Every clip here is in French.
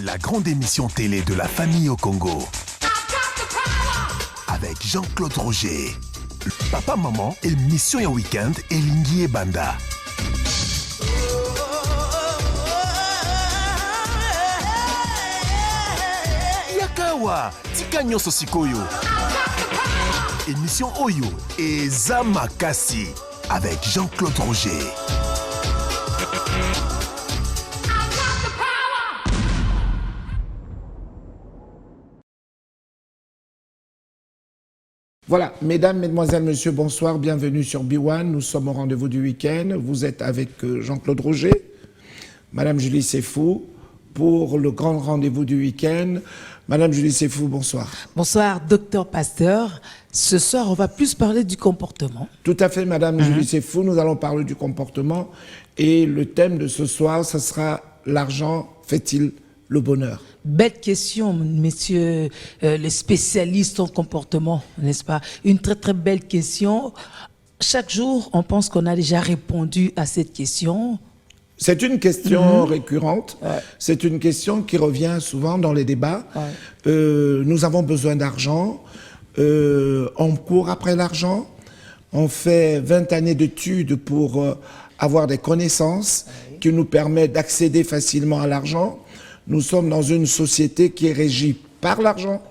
La grande émission télé de la famille au Congo. Avec Jean-Claude Roger. Papa, maman, émission et week-end, Elingi et Banda. Yakawa, tika nyonso sikoyo. Émission Oyo et Zamakasi. Avec Jean-Claude Roger. Voilà, mesdames, mesdemoiselles, messieurs, bonsoir, bienvenue sur B1. Nous sommes au rendez-vous du week-end. Vous êtes avec Jean-Claude Roger, Madame Julie Sefou, pour le grand rendez-vous du week-end. Madame Julie Sefou, bonsoir. Bonsoir, docteur Pasteur. Ce soir, on va plus parler du comportement. Tout à fait, Madame Julie Sefou, nous allons parler du comportement. Et le thème de ce soir, ce sera « L'argent fait-il le bonheur ?» Belle question, messieurs les spécialistes en comportement, n'est-ce pas? Une très très belle question. Chaque jour, on pense qu'on a déjà répondu à cette question. C'est une question récurrente. Ouais. C'est une question qui revient souvent dans les débats. Ouais. Nous avons besoin d'argent. On court après l'argent. On fait 20 années d'études pour avoir des connaissances qui nous permettent d'accéder facilement à l'argent. Nous sommes dans une société qui est régie par l'argent.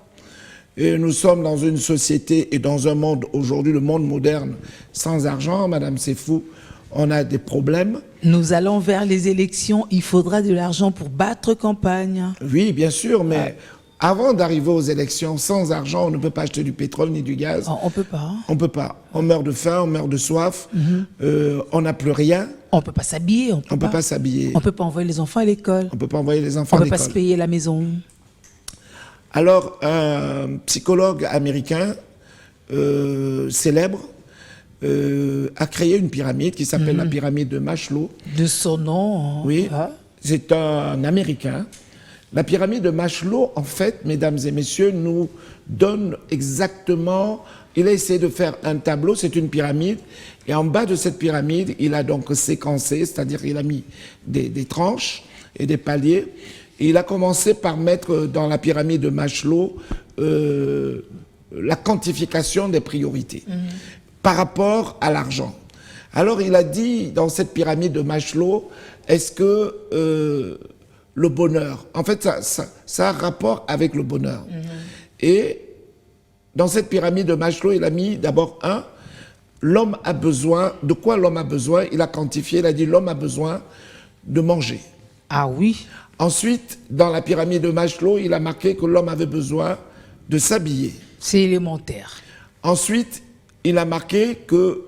Et nous sommes dans une société et dans un monde, aujourd'hui, le monde moderne, sans argent, Madame Sefou, on a des problèmes. Nous allons vers les élections, il faudra de l'argent pour battre campagne. Oui, bien sûr, mais avant d'arriver aux élections, sans argent, on ne peut pas acheter du pétrole ni du gaz. On ne peut pas. On ne peut pas. On meurt de faim, on meurt de soif, on n'a plus rien. On ne peut pas s'habiller. On peut pas s'habiller. On ne peut pas envoyer les enfants à l'école. On ne peut pas envoyer les enfants à l'école. On ne peut pas se payer la maison. Alors, un psychologue américain célèbre a créé une pyramide qui s'appelle la pyramide de Maslow. De son nom. Oui, c'est un Américain. La pyramide de Maslow, en fait, mesdames et messieurs, nous donne exactement... Il a essayé de faire un tableau, c'est une pyramide, et en bas de cette pyramide, il a donc séquencé, c'est-à-dire qu'il a mis des tranches et des paliers, et il a commencé par mettre dans la pyramide de Maslow la quantification des priorités par rapport à l'argent. Alors il a dit, dans cette pyramide de Maslow, est-ce que le bonheur, en fait ça a un rapport avec le bonheur. Et dans cette pyramide de Maslow, il a mis d'abord l'homme a besoin, de quoi l'homme a besoin? Il a quantifié, il a dit l'homme a besoin de manger. Ah oui. Ensuite, dans la pyramide de Maslow, il a marqué que l'homme avait besoin de s'habiller. C'est élémentaire. Ensuite, il a marqué que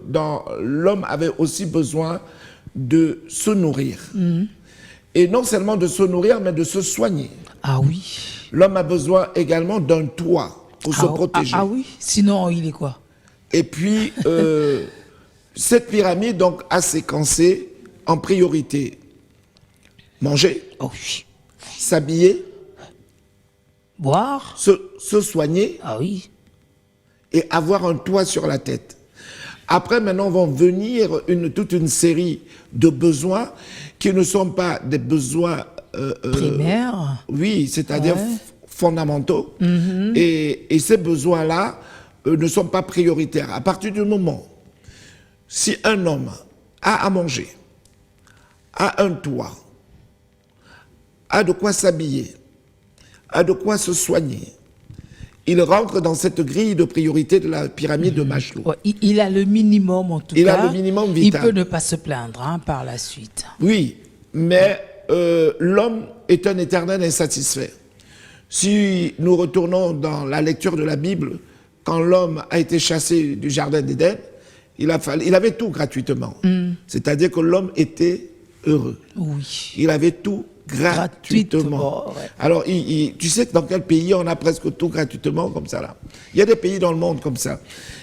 l'homme avait aussi besoin de se nourrir. Et non seulement de se nourrir, mais de se soigner. Ah oui. L'homme a besoin également d'un toit pour se protéger. Ah oui, sinon il est quoi? Et puis, cette pyramide donc a séquencé en priorité manger, s'habiller, boire, se soigner, et avoir un toit sur la tête. Après, maintenant, vont venir toute une série de besoins qui ne sont pas des besoins primaires. Oui, c'est-à-dire fondamentaux. Et ces besoins-là ne sont pas prioritaires. À partir du moment, si un homme a à manger, a un toit, a de quoi s'habiller, a de quoi se soigner, il rentre dans cette grille de priorité de la pyramide de Maslow. Il a le minimum en tout cas. Il a le minimum vital. Il peut ne pas se plaindre par la suite. Oui, mais l'homme est un éternel insatisfait. Si nous retournons dans la lecture de la Bible, quand l'homme a été chassé du jardin d'Éden, il avait tout gratuitement. C'est-à-dire que l'homme était heureux. Oui. Il avait tout gratuitement. Alors, tu sais que dans quel pays on a presque tout gratuitement comme ça là? Il y a des pays dans le monde comme ça.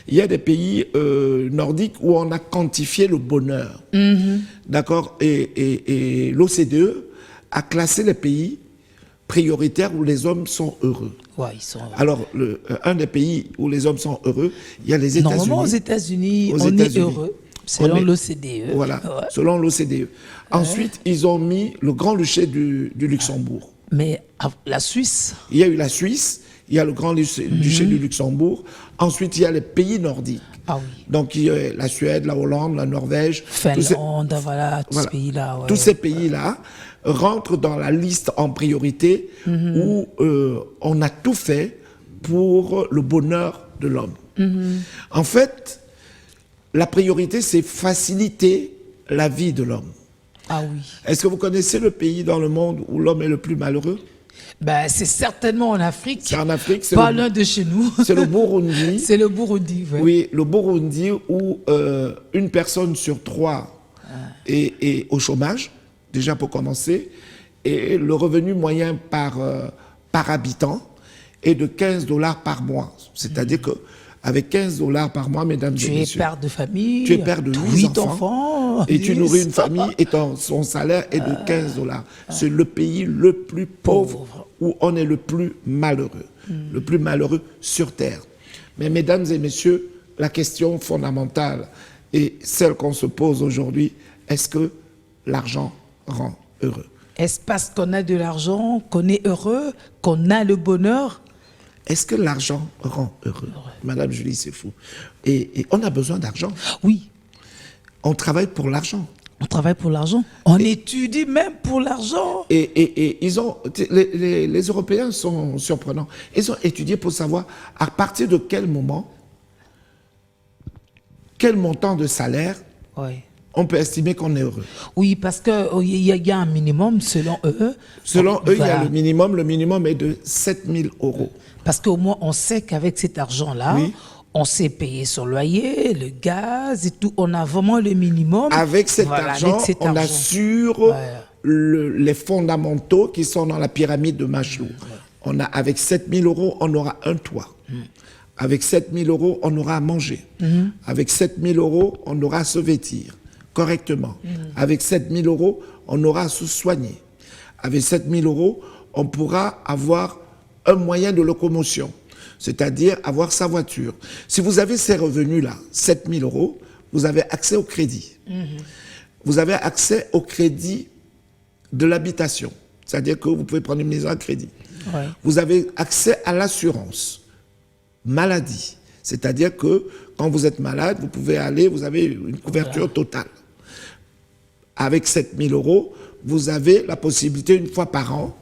Il y a des pays nordiques où on a quantifié le bonheur. D'accord? Et l'OCDE a classé les pays prioritaires où les hommes sont heureux. Ouais, ils sont heureux. Alors, un des pays où les hommes sont heureux, il y a les États-Unis. Normalement, aux États-Unis, on est heureux. Selon l'OCDE. Voilà, selon l'OCDE. Ensuite, ils ont mis le Grand Duché du Luxembourg. Mais la Suisse, Il y a eu la Suisse, il y a le Grand Duché du Luxembourg, ensuite il y a les pays nordiques. ah oui, Donc il y a la Suède, la Hollande, la Norvège. Finlande, voilà, tous Voilà. ces pays-là. Ouais. Tous ces pays-là rentrent dans la liste en priorité où on a tout fait pour le bonheur de l'homme. En fait, la priorité, c'est faciliter la vie de l'homme. Ah oui. Est-ce que vous connaissez le pays dans le monde où l'homme est le plus malheureux? Ben, c'est certainement en Afrique. C'est en Afrique, c'est Pas le, loin de chez nous. c'est le Burundi. C'est le Burundi, ouais. Oui, le Burundi où une personne sur 3 est au chômage, déjà pour commencer, et le revenu moyen par habitant est de $15 par mois. C'est-à-dire que avec $15 par mois, mesdames et Tu es messieurs, père de famille. tu es père de 8 enfants. et tu 10. nourris une famille et son salaire est de $15. C'est le pays le plus pauvre où on est le plus malheureux. Le plus malheureux sur Terre. Mais mesdames et messieurs, la question fondamentale et celle qu'on se pose aujourd'hui, est-ce que l'argent rend heureux? Est-ce parce qu'on a de l'argent qu'on est heureux, qu'on a le bonheur? Est-ce que l'argent rend heureux? Madame Julie, c'est fou. Et on a besoin d'argent. Oui, On travaille pour l'argent. on travaille pour l'argent. On étudie même pour l'argent. Et ils ont, les Européens sont surprenants. Ils ont étudié pour savoir à partir de quel moment, quel montant de salaire Ouais. on peut estimer qu'on est heureux. Oui, parce qu'il y a un minimum selon eux. Selon eux, il y a Voilà. le minimum est de 7 000 €. Parce qu'au moins, on sait qu'avec cet argent-là, Oui. on sait payer son loyer, le gaz et tout. On a vraiment le minimum. Avec cet Voilà, argent, avec cet on argent. assure Voilà. les fondamentaux qui sont dans la pyramide de Maslow. Avec 7 000 €, on aura un toit. Avec 7 000 €, on aura à manger. Avec 7 000 €, on aura à se vêtir correctement. Avec 7 000 €, on aura à se soigner. Avec 7 000 €, on pourra avoir un moyen de locomotion, c'est-à-dire avoir sa voiture. Si vous avez ces revenus-là, 7 000 €, vous avez accès au crédit. Vous avez accès au crédit de l'habitation, c'est-à-dire que vous pouvez prendre une maison à crédit. Ouais. Vous avez accès à l'assurance maladie, c'est-à-dire que quand vous êtes malade, vous pouvez aller, vous avez une couverture totale. Avec 7 000 €, vous avez la possibilité, une fois par an,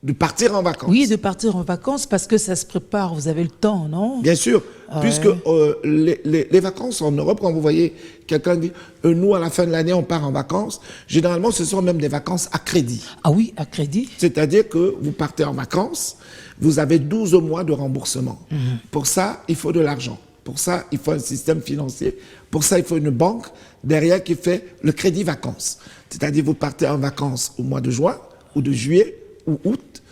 de partir en vacances. Oui, de partir en vacances parce que ça se prépare. Vous avez le temps, non? Bien sûr, puisque les vacances en Europe, quand vous voyez quelqu'un dire nous, à la fin de l'année, on part en vacances, généralement, ce sont même des vacances à crédit. Ah oui, à crédit. C'est-à-dire que vous partez en vacances, vous avez 12 mois de remboursement. Pour ça, il faut de l'argent. Pour ça, il faut un système financier. Pour ça, il faut une banque derrière qui fait le crédit vacances. C'est-à-dire vous partez en vacances au mois de juin ou de juillet ou août,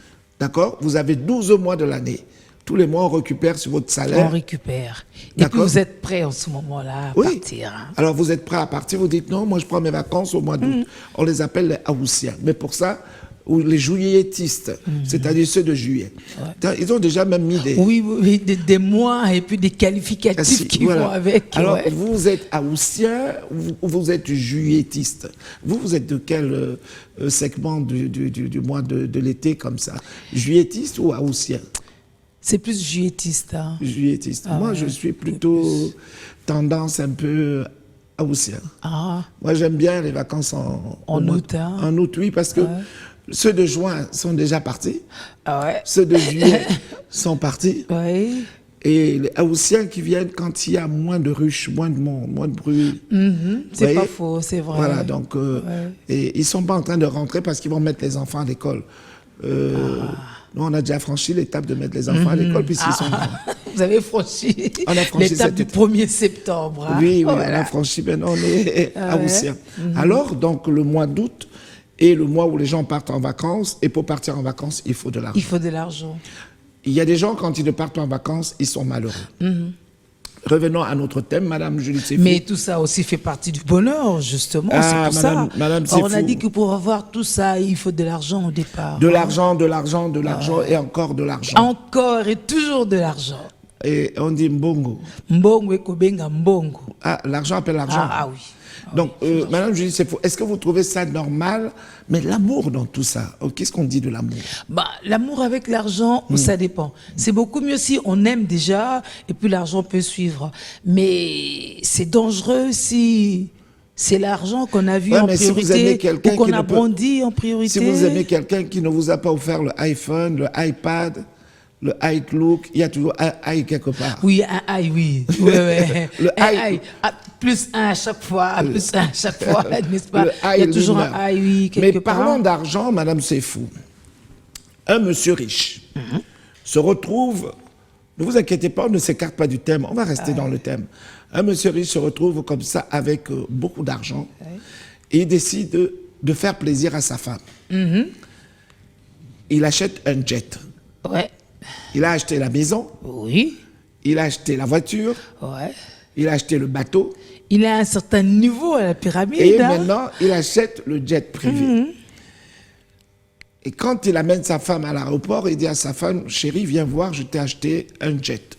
d'accord? Vous avez 12 mois de l'année. Tous les mois, on récupère sur votre On salaire. récupère. Et puis D'accord. vous êtes prêt en ce moment-là à Oui. partir. Hein? Alors vous êtes prêt à partir, vous dites non, moi je prends mes vacances au mois d'août. On les appelle les Haoussiens. Mais pour ça, ou les juilletistes, c'est-à-dire ceux de juillet. Ils ont déjà même mis des... Oui, oui, des mois et puis des qualificatifs Ah, si, qui voilà. vont avec. Alors, ouais. vous êtes Haoussien ou vous êtes juilletiste? Vous êtes de quel segment du mois de l'été comme ça? Juillettiste ou Haoussien? C'est plus juilletiste. Hein. Juillettiste. Ah Moi, ouais, je suis plutôt tendance un peu Haoussien. Ah, Moi, j'aime bien les vacances au mois août, hein. En août, oui, parce que ceux de juin sont déjà partis. ah ouais. Ceux de juillet sont partis. Oui. Et les Haoussiens qui viennent quand il y a moins de ruches, moins de monde, moins de bruit. C'est voyez? pas faux, c'est vrai. Voilà, donc, et ils sont pas en train de rentrer parce qu'ils vont mettre les enfants à l'école. Nous, on a déjà franchi l'étape de mettre les enfants à l'école puisqu'ils sont grands. Vous avez franchi, On a franchi l'étape du cette 1er septembre. Hein. Oui, oui, on Voilà. a franchi, maintenant on est Haoussiens. Alors, donc, le mois d'août est le mois où les gens partent en vacances, et pour partir en vacances, il faut de l'argent. Il faut de l'argent. Il y a des gens, quand ils ne partent pas en vacances, ils sont malheureux. Revenons à notre thème, Madame Julie Tsefou. Mais tout ça aussi fait partie du bonheur, justement. Ah, c'est pour Madame- ça. Madame Or, on a Tsefou. dit que pour avoir tout ça, il faut de l'argent au départ. De l'argent, de l'argent, de l'argent, et encore de l'argent. Encore et toujours de l'argent. Et on dit mbongo. Mbongo ekobenga mbongo. Ah, l'argent appelle l'argent. Ah oui. Donc, Madame Julie, c'est faux. Est-ce que vous trouvez ça normal? Mais l'amour dans tout ça, qu'est-ce qu'on dit de l'amour? Bah, l'amour avec l'argent, ça dépend. C'est beaucoup mieux si on aime déjà et puis l'argent peut suivre. Mais c'est dangereux si c'est l'argent qu'on a vu Ouais, en mais si vous aimez priorité quelqu'un ou qu'on qui a ne peut- brandi en priorité. Si vous aimez quelqu'un qui ne vous a pas offert le iPhone, le iPad, le iCloud, il y a toujours un i quelque part. Oui, un aïe, oui. Ouais, ouais. Le Un aïe. aïe. Ah, plus un à chaque fois, plus un à chaque fois, n'est-ce pas? Le Il y a toujours un lui-même. aïe, oui, Mais quelque part. parlons d'argent, Madame Sefou. Un monsieur riche se retrouve, ne vous inquiétez pas, on ne s'écarte pas du thème, on va rester dans le thème. Un monsieur riche se retrouve comme ça avec beaucoup d'argent et il décide de faire plaisir à sa femme. Il achète un jet. Ouais. Il a acheté la maison, Oui. il a acheté la voiture, Ouais. il a acheté le bateau Il a un certain niveau à la pyramide. et hein. maintenant il achète le jet privé. Et quand il amène sa femme à l'aéroport, il dit à sa femme, chérie, viens voir, je t'ai acheté un jet.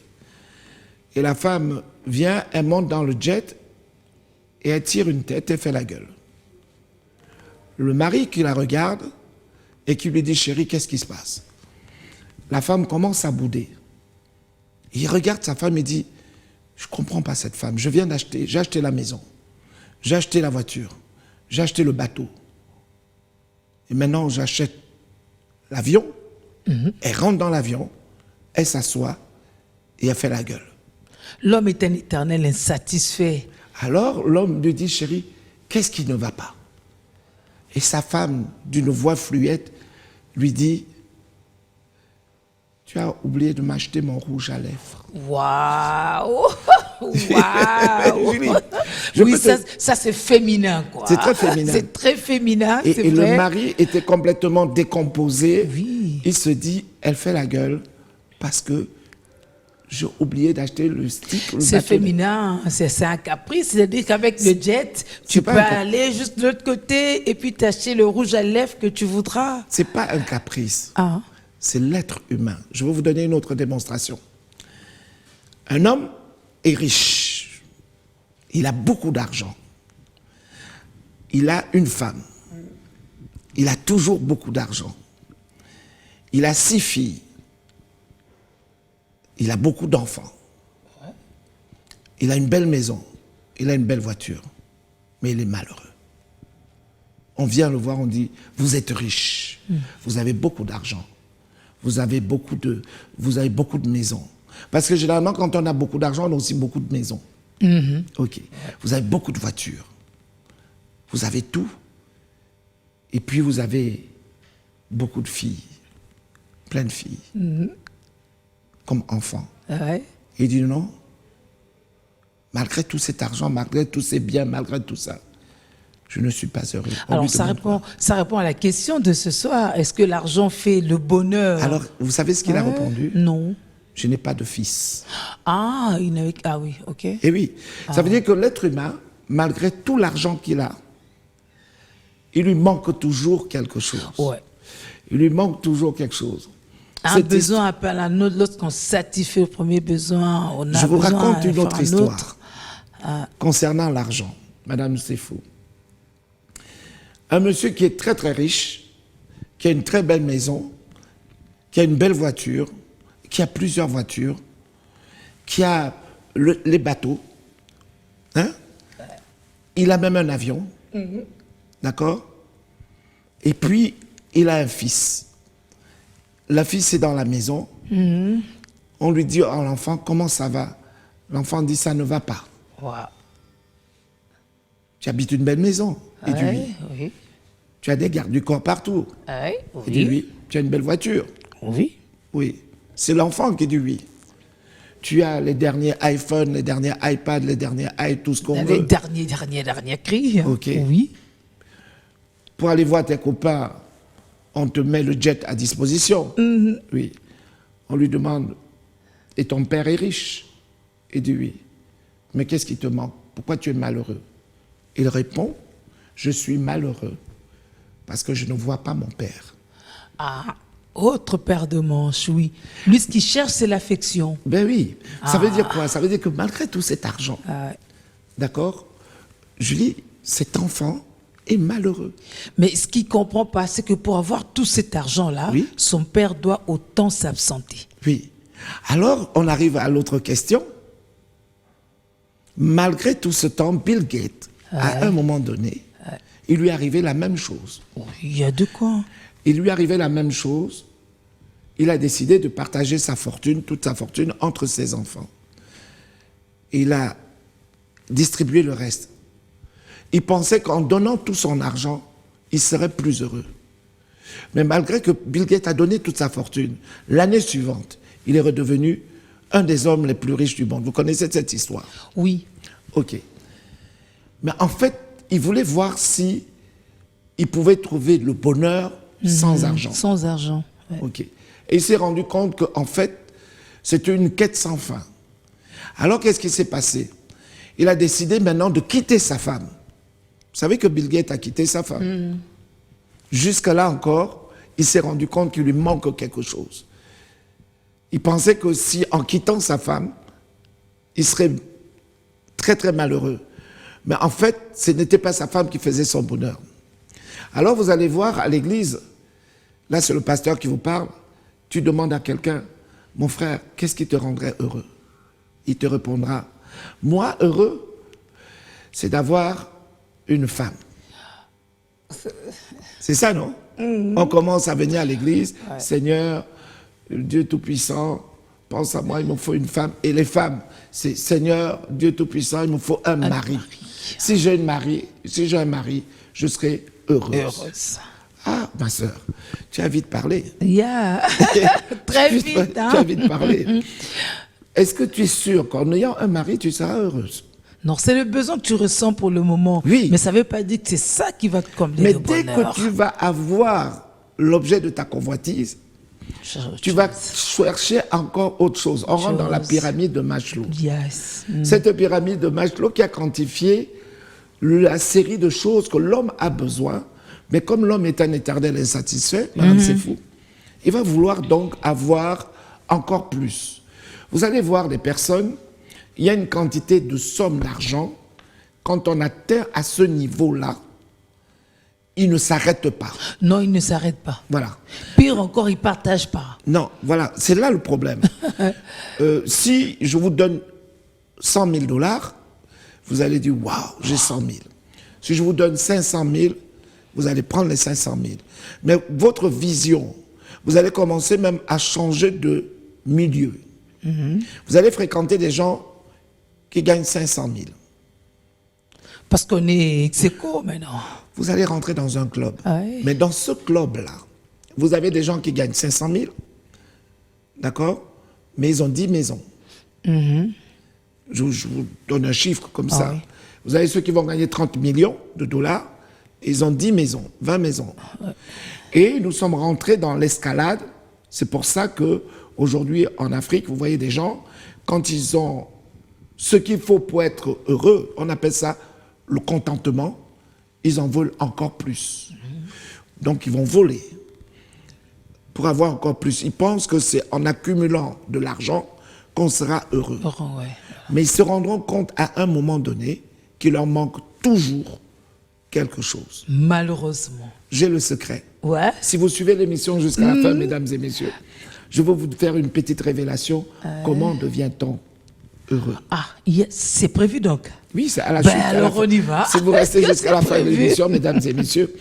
Et la femme vient, elle monte dans le jet et elle tire une tête et fait la gueule. Le mari qui la regarde et qui lui dit, chérie, qu'est-ce qui se passe? La femme commence à bouder. Il regarde sa femme et dit, je ne comprends pas cette femme, j'ai acheté la maison, j'ai acheté la voiture, j'ai acheté le bateau. Et maintenant, j'achète l'avion, elle rentre dans l'avion, elle s'assoit et elle fait la gueule. L'homme est un éternel insatisfait. Alors, l'homme lui dit, chérie, qu'est-ce qui ne va pas? Et sa femme, d'une voix fluette, lui dit, tu as oublié de m'acheter mon rouge à lèvres. Waouh! Waouh! Julie, je Oui, peux te- ça c'est féminin, quoi. C'est très féminin. C'est très féminin, Et, c'est et vrai. le mari était complètement décomposé. Oui. Il se dit, elle fait la gueule parce que j'ai oublié d'acheter le stick. le C'est bâtonnet. féminin, c'est un caprice. C'est-à-dire qu'avec le jet, tu pas peux un cap- aller juste de l'autre côté et puis t'acheter le rouge à lèvres que tu voudras. C'est pas un caprice. Ah. C'est l'être humain. Je vais vous donner une autre démonstration. Un homme est riche. Il a beaucoup d'argent. Il a une femme. Il a toujours beaucoup d'argent. Il a 6 filles. Il a beaucoup d'enfants. Il a une belle maison. Il a une belle voiture. Mais il est malheureux. On vient le voir, on dit, vous êtes riche. Vous avez beaucoup d'argent. Vous avez beaucoup de maisons. Parce que généralement, quand on a beaucoup d'argent, on a aussi beaucoup de maisons. OK. Vous avez beaucoup de voitures. Vous avez tout. Et puis, vous avez beaucoup de filles. Plein de filles. Comme enfants. Ouais. Il dit non. Malgré tout cet argent, malgré tous ces biens, malgré tout ça, je ne suis pas heureux. On Alors lui demande ça répond à la question de ce soir. Est-ce que l'argent fait le bonheur? Alors, vous savez ce qu'il a Ouais. répondu? Non. Je n'ai pas de fils. Ah, ah oui, ok. Et oui, ça veut dire que l'être humain, malgré tout l'argent qu'il a, il lui manque toujours quelque chose. Ouais. Il lui manque toujours quelque chose. Un Cette besoin appelle un autre, lorsqu'on satisfait le premier besoin, on a Je vous besoin raconte de une faire autre un histoire autre. concernant l'argent. Madame Sefou. Un monsieur qui est très très riche, qui a une très belle maison, qui a une belle voiture, qui a plusieurs voitures, qui a les bateaux, hein? Il a même un avion, d'accord? Et puis, il a un fils. Le fils est dans la maison. On lui dit à l'enfant, comment ça va? L'enfant dit, ça ne va pas. Wow. Tu habites une belle maison. Il dit oui. Oui. Tu as des gardes du corps partout. Oui. Il dit oui. Tu as une belle voiture. Oui. Oui. C'est l'enfant qui dit oui. Tu as les derniers iPhones, les derniers iPads, les derniers tout ce qu'on Les veut. derniers cris. Ok. Oui. Pour aller voir tes copains, on te met le jet à disposition. Oui. On lui demande, et ton père est riche? Il dit oui. Mais qu'est-ce qui te manque? Pourquoi tu es malheureux? Il répond, je suis malheureux parce que je ne vois pas mon père. Ah, autre paire de manches, oui. Lui, ce qu'il cherche, c'est l'affection. Ben oui. Ça veut dire quoi? Ça veut dire que malgré tout cet argent, d'accord, Julie, cet enfant est malheureux. Mais ce qu'il ne comprend pas, c'est que pour avoir tout cet argent-là, Oui. son père doit autant s'absenter. Oui. Alors, on arrive à l'autre question. Malgré tout ce temps, Bill Gates, à un moment donné, il lui arrivait la même chose. Il y a de quoi. Il lui arrivait la même chose. Il a décidé de partager sa fortune, toute sa fortune, entre ses enfants. Il a distribué le reste. Il pensait qu'en donnant tout son argent, il serait plus heureux. Mais malgré que Bill Gates a donné toute sa fortune, l'année suivante, il est redevenu un des hommes les plus riches du monde. Vous connaissez cette histoire? Oui. Ok. Mais en fait, il voulait voir si il pouvait trouver le bonheur sans argent. Sans argent. Ouais. Ok. Et il s'est rendu compte qu'en fait, c'était une quête sans fin. Alors, qu'est-ce qui s'est passé? Il a décidé maintenant de quitter sa femme. Vous savez que Bill Gates a quitté sa femme. Jusque-là encore, il s'est rendu compte qu'il lui manque quelque chose. Il pensait que si, en quittant sa femme, il serait très très malheureux. Mais en fait, ce n'était pas sa femme qui faisait son bonheur. Alors vous allez voir à l'église, là c'est le pasteur qui vous parle, tu demandes à quelqu'un, mon frère, qu'est-ce qui te rendrait heureux? Il te répondra, moi heureux, c'est d'avoir une femme. C'est ça, non? On commence à venir à l'église, Seigneur, Dieu Tout-Puissant, pense à moi, il me faut une femme. Et les femmes, c'est Seigneur, Dieu Tout-Puissant, il me faut un mari. Si j'ai un mari, je serai heureuse. Ah, ma soeur, tu as vite parlé. Yeah. Très vite. Hein? Tu as vite parlé. Est-ce que tu es sûr qu'en ayant un mari, tu seras heureuse? Non, c'est le besoin que tu ressens pour le moment. Oui. Mais ça ne veut pas dire que c'est ça qui va te combler Mais de dès bonheur. que tu vas avoir l'objet de ta convoitise, tu vas chercher encore autre chose. On rentre dans la pyramide de Maslow. Yes. Cette pyramide de Maslow qui a quantifié la série de choses que l'homme a besoin, mais comme l'homme est un éternel insatisfait, madame, c'est fou, il va vouloir donc avoir encore plus. Vous allez voir des personnes, il y a une quantité de sommes d'argent, quand on atteint à ce niveau-là, il ne s'arrête pas. Non, il ne s'arrête pas. Voilà. Pire encore, il ne partage pas. Non, voilà, c'est là le problème. Si je vous donne 100 000 $, vous allez dire, waouh, j'ai 100 000. Si je vous donne 500 000, vous allez prendre les 500 000. Mais votre vision, vous allez commencer même à changer de milieu. Vous allez fréquenter des gens qui gagnent 500 000. Parce qu'on est ex-aequo maintenant. Vous allez rentrer dans un club. Ah oui. Mais dans ce club-là, vous avez des gens qui gagnent 500 000, d'accord? Mais ils ont 10 maisons. Je vous donne un chiffre comme ça. Oui. Vous avez ceux qui vont gagner 30 millions de $, ils ont 10 maisons, 20 maisons. Et nous sommes rentrés dans l'escalade. C'est pour ça qu'aujourd'hui, en Afrique, vous voyez des gens, quand ils ont ce qu'il faut pour être heureux, on appelle ça le contentement, ils en veulent encore plus. Donc, ils vont voler pour avoir encore plus. Ils pensent que c'est en accumulant de l'argent qu'on sera heureux. Oh, ouais. Mais ils se rendront compte à un moment donné qu'il leur manque toujours quelque chose. Malheureusement. J'ai le secret. Ouais. Si vous suivez l'émission jusqu'à la fin, mesdames et messieurs, je vais vous faire une petite révélation. Comment devient-on heureux? Ah, c'est prévu donc. Oui, c'est à la Ben suite. alors on y va. Si vous restez jusqu'à la fin de prévu. l'émission, mesdames et messieurs,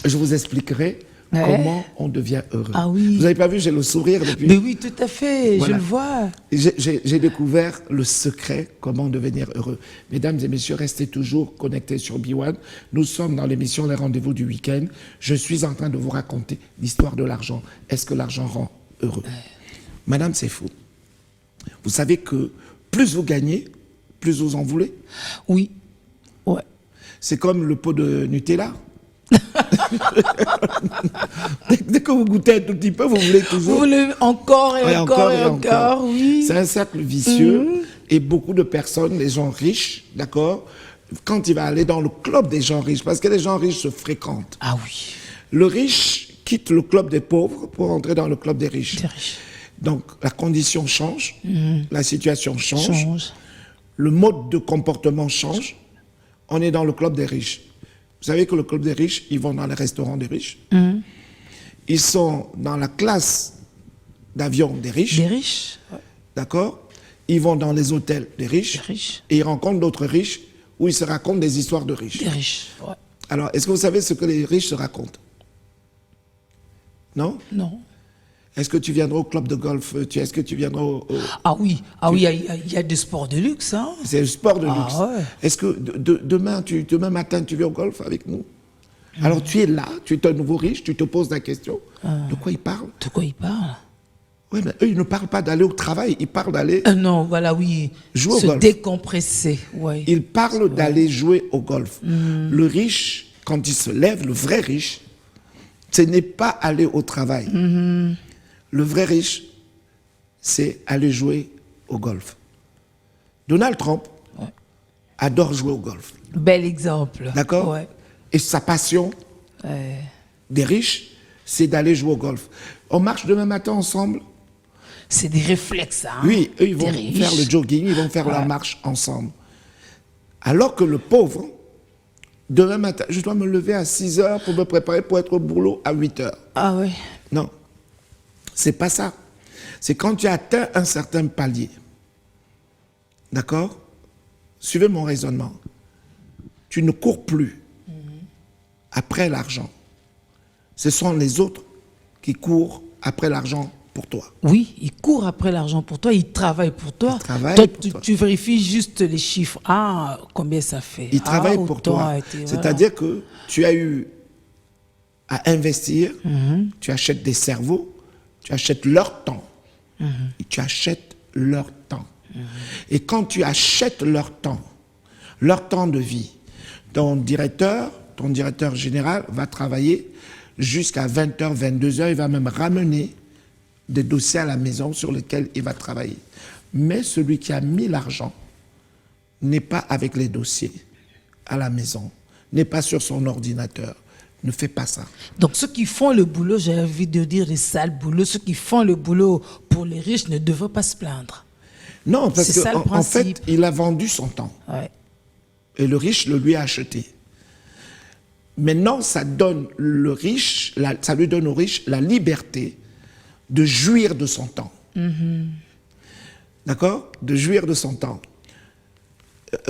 je vous expliquerai Ouais. comment on devient heureux. Ah oui. Vous n'avez pas vu, j'ai le sourire depuis. Mais oui, tout à fait, Voilà. je le vois. J'ai découvert le secret, comment devenir heureux. Mesdames et messieurs, restez toujours connectés sur B1. Nous sommes dans l'émission Les Rendez-vous du Week-end. Je suis en train de vous raconter l'histoire de l'argent. Est-ce que l'argent rend heureux? Madame, c'est fou. Vous savez que plus vous gagnez, plus vous en voulez. Oui. Ouais. C'est comme le pot de Nutella. Dès que vous goûtez un tout petit peu, vous voulez toujours. Vous voulez encore et Ouais, encore et encore, oui. C'est un cercle vicieux. Et beaucoup de personnes, les gens riches, d'accord, quand il va aller dans le club des gens riches, parce que les gens riches se fréquentent. Ah oui. Le riche quitte le club des pauvres pour entrer dans le club des riches. Des riches. Donc la condition change, la situation change, Change. le mode de comportement change. on est dans le club des riches. Vous savez que le club des riches, ils vont dans les restaurants des riches. Ils sont dans la classe d'avion des riches. Des riches. Ouais. D'accord? Ils vont dans les hôtels des riches. Des riches. Et ils rencontrent d'autres riches où ils se racontent des histoires de riches. Des riches. Ouais. Alors, est-ce que vous savez ce que les riches se racontent? Non? Non. Est-ce que tu viendras au club de golf? Est-ce que tu viendras Ah oui, il y a des sports de luxe. Hein. C'est le sport de luxe. Ouais. Est-ce que demain matin, tu viens au golf avec nous? Alors, tu es là, tu es un nouveau riche, tu te poses la question. De quoi ils parlent? De quoi ils parlent? Oui, mais eux, ils ne parlent pas d'aller au travail, ils parlent d'aller... Non, voilà, oui. Jouer au se golf. Décompresser, ouais. Ils parlent d'aller jouer au golf. Le riche, quand il se lève, le vrai riche, ce n'est pas aller au travail. Le vrai riche, c'est aller jouer au golf. Donald Trump adore jouer au golf. Bel exemple. D'accord? Ouais. Et sa passion des riches, c'est d'aller jouer au golf. On marche demain matin ensemble. C'est des réflexes, hein. Oui, eux, ils vont Des faire riches. le jogging, ils vont faire la marche ensemble. Alors que le pauvre, demain matin, je dois me lever à 6 heures pour me préparer pour être au boulot à 8 heures. Ah oui. Non, c'est pas ça. C'est quand tu atteins un certain palier. D'accord? Suivez mon raisonnement. Tu ne cours plus après l'argent. Ce sont les autres qui courent après l'argent pour toi. Oui, ils courent après l'argent pour toi, ils travaillent pour toi. Ils travaillent Toi, pour toi. tu vérifies juste les chiffres. Ah, combien ça fait? Ils travaillent pour autant toi. a été, voilà. C'est-à-dire que tu as eu à investir, tu achètes des cerveaux, tu achètes leur temps. Et tu achètes leur temps. Et quand tu achètes leur temps de vie, ton directeur général va travailler jusqu'à 20h, 22h, il va même ramener des dossiers à la maison sur lesquels il va travailler. Mais celui qui a mis l'argent n'est pas avec les dossiers à la maison, n'est pas sur son ordinateur, ne fait pas ça. Donc ceux qui font le boulot, j'ai envie de dire les sales boulots, ceux qui font le boulot pour les riches ne devraient pas se plaindre. Non, parce C'est ça, le qu'en fait, principe. il a vendu son temps. Ouais. Et le riche le lui a acheté. Maintenant, ça lui donne au riche la liberté de jouir de son temps. D'accord? De jouir de son temps.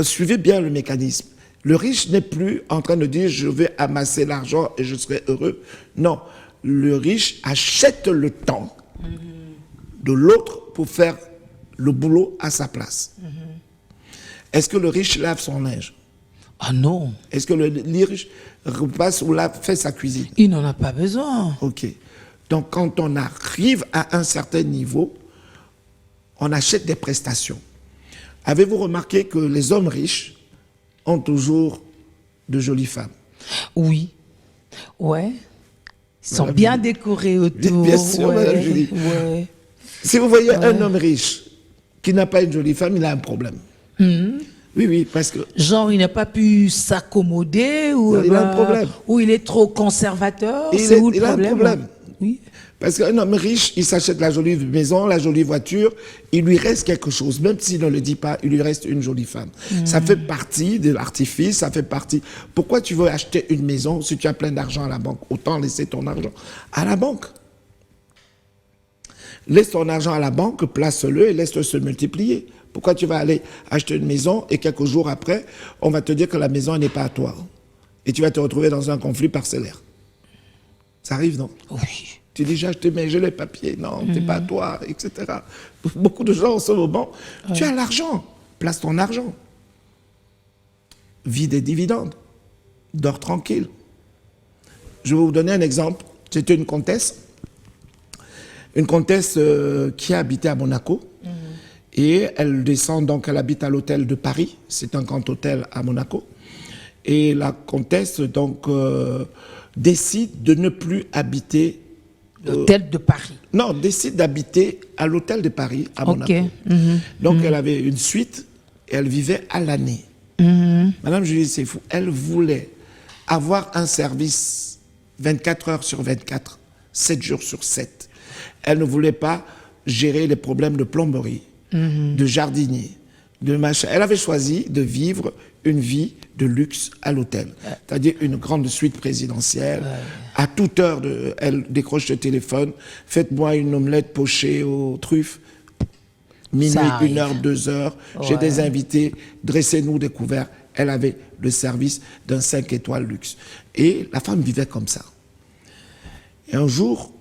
Suivez bien le mécanisme. Le riche n'est plus en train de dire je vais amasser l'argent et je serai heureux. Non, le riche achète le temps de l'autre pour faire le boulot à sa place. Est-ce que le riche lave son linge? Ah non, Est-ce que le riche repasse ou fait sa cuisine? il n'en a pas besoin. Ok. Donc quand on arrive à un certain niveau, on achète des prestations. Avez-vous remarqué que les hommes riches ont toujours de jolies femmes? Oui, ouais. Ils sont Madame bien Julie. décorés autour. Bien sûr, ouais. Madame Julie. Ouais. Si vous voyez un homme riche qui n'a pas une jolie femme, il a un problème. Oui, oui, parce que... Genre, il n'a pas pu s'accommoder ou Non, il a un problème. ou il est trop conservateur. Il C'est où le a un problème? problème. Oui. Parce qu'un homme riche, il s'achète la jolie maison, la jolie voiture, il lui reste quelque chose. Même s'il ne le dit pas, il lui reste une jolie femme. Ça fait partie de l'artifice, ça fait partie... Pourquoi tu veux acheter une maison si tu as plein d'argent à la banque? Autant laisser ton argent à la banque. Laisse ton argent à la banque, place-le et laisse-le se multiplier. Pourquoi tu vas aller acheter une maison et quelques jours après, on va te dire que la maison n'est pas à toi. Et tu vas te retrouver dans un conflit parcellaire. Ça arrive, non? Oui. Tu dis, j'ai acheté, mais j'ai les papiers. Non, c'est pas à toi, etc. Beaucoup de gens en ce moment, tu as l'argent. Place ton argent. Vis des dividendes. Dors tranquille. Je vais vous donner un exemple. C'était une comtesse. Une comtesse qui habitait à Monaco. Et elle descend, donc elle habite à l'hôtel de Paris. C'est un grand hôtel à Monaco. Et la comtesse, donc, décide de ne plus habiter... L'hôtel de Paris. Non, décide d'habiter à l'hôtel de Paris, à Monaco. Donc, elle avait une suite et elle vivait à l'année. Madame Julie, c'est fou. Elle voulait avoir un service 24 heures sur 24, 7 jours sur 7. Elle ne voulait pas gérer les problèmes de plomberie, de jardinier, de machin. Elle avait choisi de vivre une vie de luxe à l'hôtel. C'est-à-dire une grande suite présidentielle. À toute heure, elle décroche le téléphone. Faites-moi une omelette pochée aux truffes. Minuit, Ça arrive. 1 heure, 2 heures. J'ai des invités. Dressez-nous des couverts. Elle avait le service d'un 5 étoiles luxe. Et la femme vivait comme ça. Et un jour,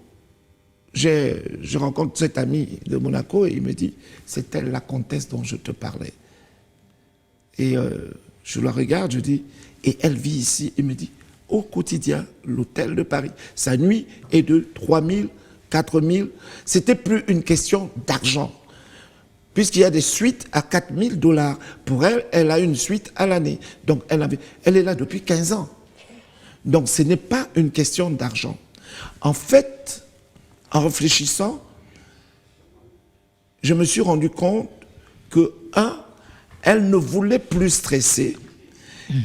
je rencontre cet ami de Monaco et il me dit, c'est elle la comtesse dont je te parlais. Et je la regarde, je dis, et elle vit ici. Il me dit, au quotidien, l'hôtel de Paris, sa nuit est de 3 000, 4 000. C'était plus une question d'argent. Puisqu'il y a des suites à 4 000 $. Pour elle, elle a une suite à l'année. Donc elle est là depuis 15 ans. Donc ce n'est pas une question d'argent. En fait, en réfléchissant, je me suis rendu compte que, elle ne voulait plus stresser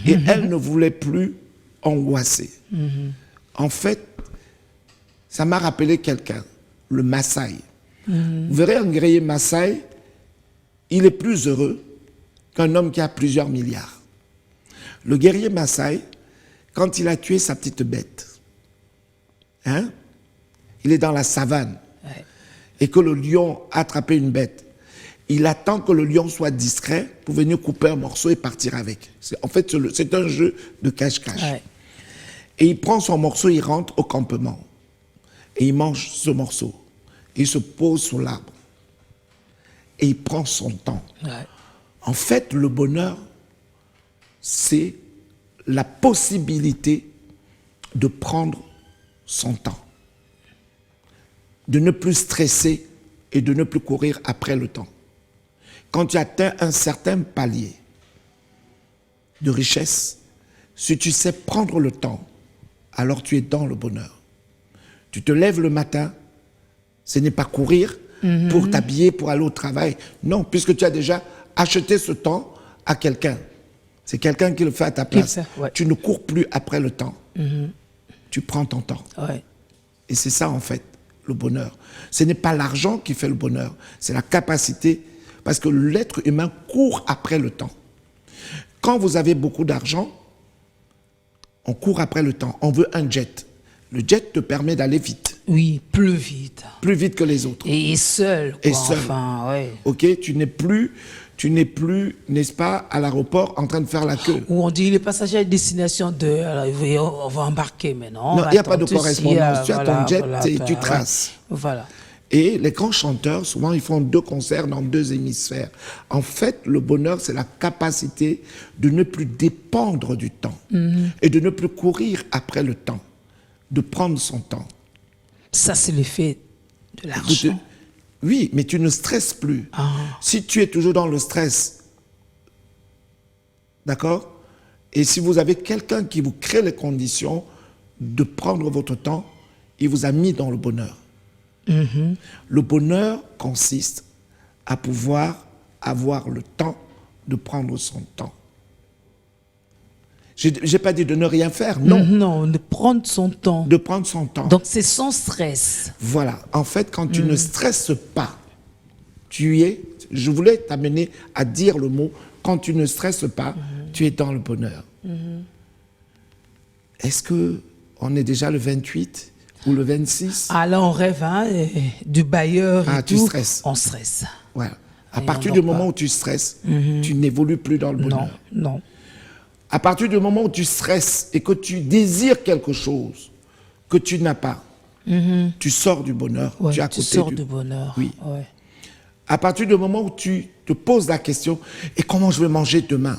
et elle ne voulait plus angoisser. En fait, ça m'a rappelé quelqu'un, le Maasai. Vous verrez un guerrier Maasai, il est plus heureux qu'un homme qui a plusieurs milliards. Le guerrier Maasai, quand il a tué sa petite bête, il est dans la savane et que le lion a attrapé une bête. Il attend que le lion soit discret pour venir couper un morceau et partir avec. En fait, c'est un jeu de cache-cache. Et il prend son morceau, il rentre au campement. Et il mange ce morceau. Il se pose sous l'arbre. Et il prend son temps. En fait, le bonheur, c'est la possibilité de prendre son temps. De ne plus stresser et de ne plus courir après le temps. Quand tu atteins un certain palier de richesse, si tu sais prendre le temps, alors tu es dans le bonheur. Tu te lèves le matin, ce n'est pas courir pour t'habiller, pour aller au travail. Non, puisque tu as déjà acheté ce temps à quelqu'un. C'est quelqu'un qui le fait à ta place. Tu ne cours plus après le temps. Tu prends ton temps. Et c'est ça, en fait, le bonheur. Ce n'est pas l'argent qui fait le bonheur, c'est la capacité, parce que l'être humain court après le temps. Quand vous avez beaucoup d'argent, on court après le temps. On veut un jet. Le jet te permet d'aller vite. Oui, plus vite. Plus vite que les autres. Et seul. Quoi, et seul. Enfin, Ok, tu n'es plus, n'est-ce pas, à l'aéroport en train de faire la queue. Où on dit les passagers à destination de, alors, on va embarquer maintenant. Non, il n'y a pas de correspondance. Tu as ton jet et tu traces. Voilà. Et les grands chanteurs, souvent, ils font 2 concerts dans 2 hémisphères. En fait, le bonheur, c'est la capacité de ne plus dépendre du temps et de ne plus courir après le temps, de prendre son temps. Ça, c'est l'effet de l'argent. Oui, mais tu ne stresses plus. Si tu es toujours dans le stress, d'accord? Et si vous avez quelqu'un qui vous crée les conditions de prendre votre temps, il vous a mis dans le bonheur. Le bonheur consiste à pouvoir avoir le temps de prendre son temps. Je n'ai pas dit de ne rien faire, non. Non, de prendre son temps. De prendre son temps. Donc c'est sans stress. Voilà. En fait, quand tu ne stresses pas, je voulais t'amener à dire le mot, quand tu ne stresses pas, tu es dans le bonheur. Est-ce qu'on est déjà le 28 ou le 26? Ah là, on rêve du bailleur et tout. Tu stresses. On stresse. Voilà. À partir du moment où tu stresses, tu n'évolues plus dans le bonheur. Non. À partir du moment où tu stresses et que tu désires quelque chose que tu n'as pas, tu sors du bonheur. Tu es à côté tu sors du bonheur. Oui. À partir du moment où tu te poses la question, et comment je vais manger demain?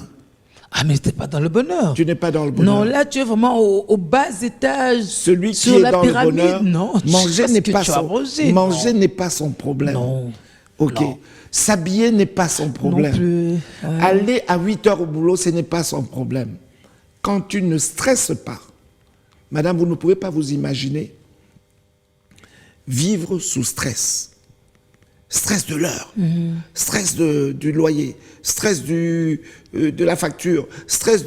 Ah, mais tu n'es pas dans le bonheur. Tu n'es pas dans le bonheur. Non, là, tu es vraiment au bas étage. Celui qui sur est la dans pyramide. le bonheur, Non, manger n'est pas son problème. Non. Ok. Non. S'habiller n'est pas son problème. Non plus. Aller à 8 heures au boulot, ce n'est pas son problème. Quand tu ne stresses pas, madame, vous ne pouvez pas vous imaginer vivre sous stress. Stress de l'heure, stress du loyer, stress de la facture, stress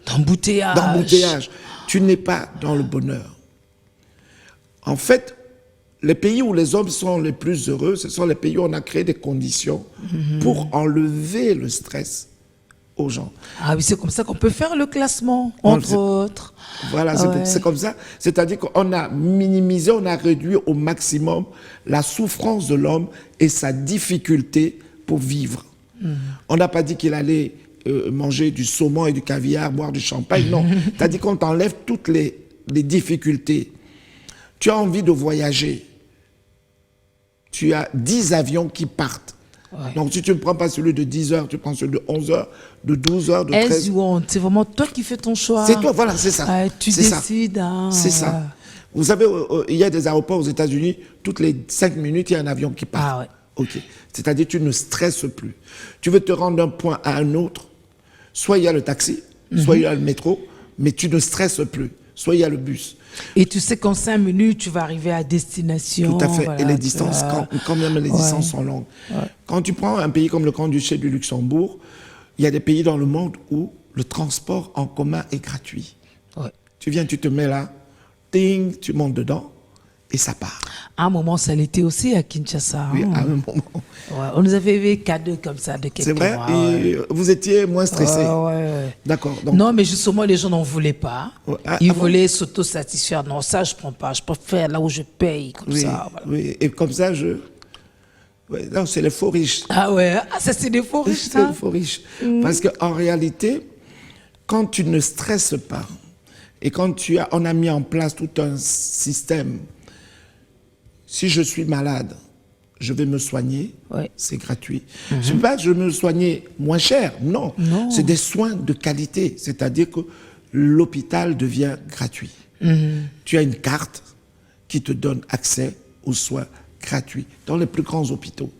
d'embouteillage. Tu n'es pas dans le bonheur. En fait, les pays où les hommes sont les plus heureux, ce sont les pays où on a créé des conditions pour enlever le stress aux gens. Ah oui, c'est comme ça qu'on peut faire le classement, On le entre fait. autres. Voilà, Ouais. c'est comme ça. C'est-à-dire qu'on a minimisé, on a réduit au maximum la souffrance de l'homme et sa difficulté pour vivre. On n'a pas dit qu'il allait manger du saumon et du caviar, boire du champagne, non. C'est-à-dire qu'on t'enlève toutes les difficultés. Tu as envie de voyager. Tu as 10 avions qui partent. Ouais. Donc si tu ne prends pas celui de 10 heures, tu prends celui de 11 heures, de 12 heures, de As 13 you want, c'est vraiment toi qui fais ton choix. C'est toi, voilà, c'est ça. Tu C'est ça. décides. Hein, C'est ça. Vous savez, il y a des aéroports aux États-Unis, toutes les 5 minutes, il y a un avion qui part. Ah ouais. Ok. C'est-à-dire, tu ne stresses plus. Tu veux te rendre d'un point à un autre, soit il y a le taxi, soit il y a le métro, mais tu ne stresses plus. Soit il y a le bus. Et tu sais qu'en 5 minutes, tu vas arriver à destination. Tout à fait. Voilà, et les distances, quand même les distances sont longues. Quand tu prends un pays comme le Grand-Duché du Luxembourg, il y a des pays dans le monde où le transport en commun est gratuit. Ouais. Tu viens, tu te mets là, ding, tu montes dedans et ça part. À un moment, ça l'était aussi à Kinshasa. Oui, hein. à un moment. Ouais, on nous avait fait cadeau comme ça de quelqu'un. C'est vrai. Et vous étiez moins stressé. Ouais. D'accord. Donc, Non, mais justement, les gens n'en voulaient pas. Ouais, Ils bon? voulaient s'autosatisfaire. Non, ça, je prends pas. Je préfère là où je paye, comme oui, ça. Voilà. oui. Et comme ça, ouais, non, c'est les faux riches. Ah ouais, ça, c'est des faux riches, C'est ça. les faux riches. Parce qu'en réalité, quand tu ne stresses pas et quand on a mis en place tout un système, si je suis malade, je vais me soigner, Ouais. c'est gratuit. Je ne dis pas que je vais me soigner moins cher, non. Non. C'est des soins de qualité, c'est-à-dire que l'hôpital devient gratuit. Tu as une carte qui te donne accès aux soins gratuits dans les plus grands hôpitaux.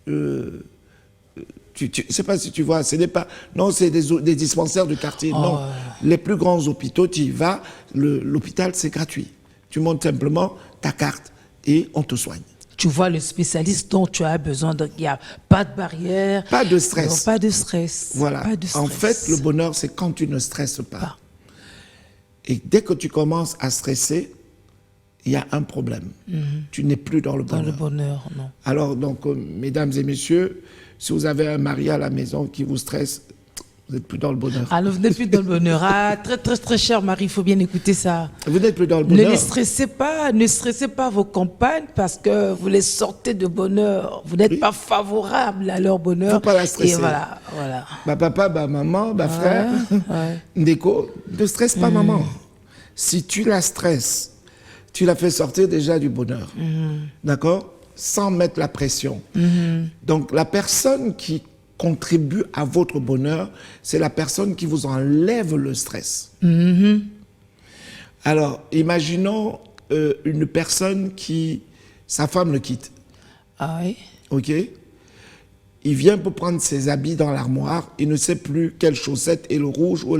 Je ne sais pas si tu vois, ce n'est pas... Non, c'est des dispensaires de quartier, non. Les plus grands hôpitaux, tu y vas, l'hôpital, c'est gratuit. Tu montes simplement ta carte et on te soigne. Tu vois le spécialiste dont tu as besoin. Donc, il n'y a pas de barrière. Pas de stress. Non, pas de stress. Voilà. Pas de stress. En fait, le bonheur, c'est quand tu ne stresses pas. Et dès que tu commences à stresser, il y a un problème. Tu n'es plus dans le Dans bonheur. le bonheur, non. Alors, donc, mesdames et messieurs, si vous avez un mari à la maison qui vous stresse, vous n'êtes plus dans le bonheur. Alors, vous n'êtes plus dans le bonheur. Ah, très, très, très cher Marie, il faut bien écouter ça. Vous n'êtes plus dans le Ne bonheur. les stressez pas, ne stressez pas vos compagnes parce que vous les sortez de bonheur. Vous n'êtes pas favorable à leur bonheur. Faut pas la stresser. Et voilà, voilà. Bah papa, bah maman, bah frère, ouais. Ndeko, ne stresse pas maman. Si tu la stresses, tu la fais sortir déjà du bonheur. D'accord? Sans mettre la pression. Donc la personne qui contribue à votre bonheur, c'est la personne qui vous enlève le stress. Alors, imaginons une personne qui, sa femme le quitte, Ah oui. ok? Il vient pour prendre ses habits dans l'armoire, il ne sait plus quelle chaussette est le rouge ou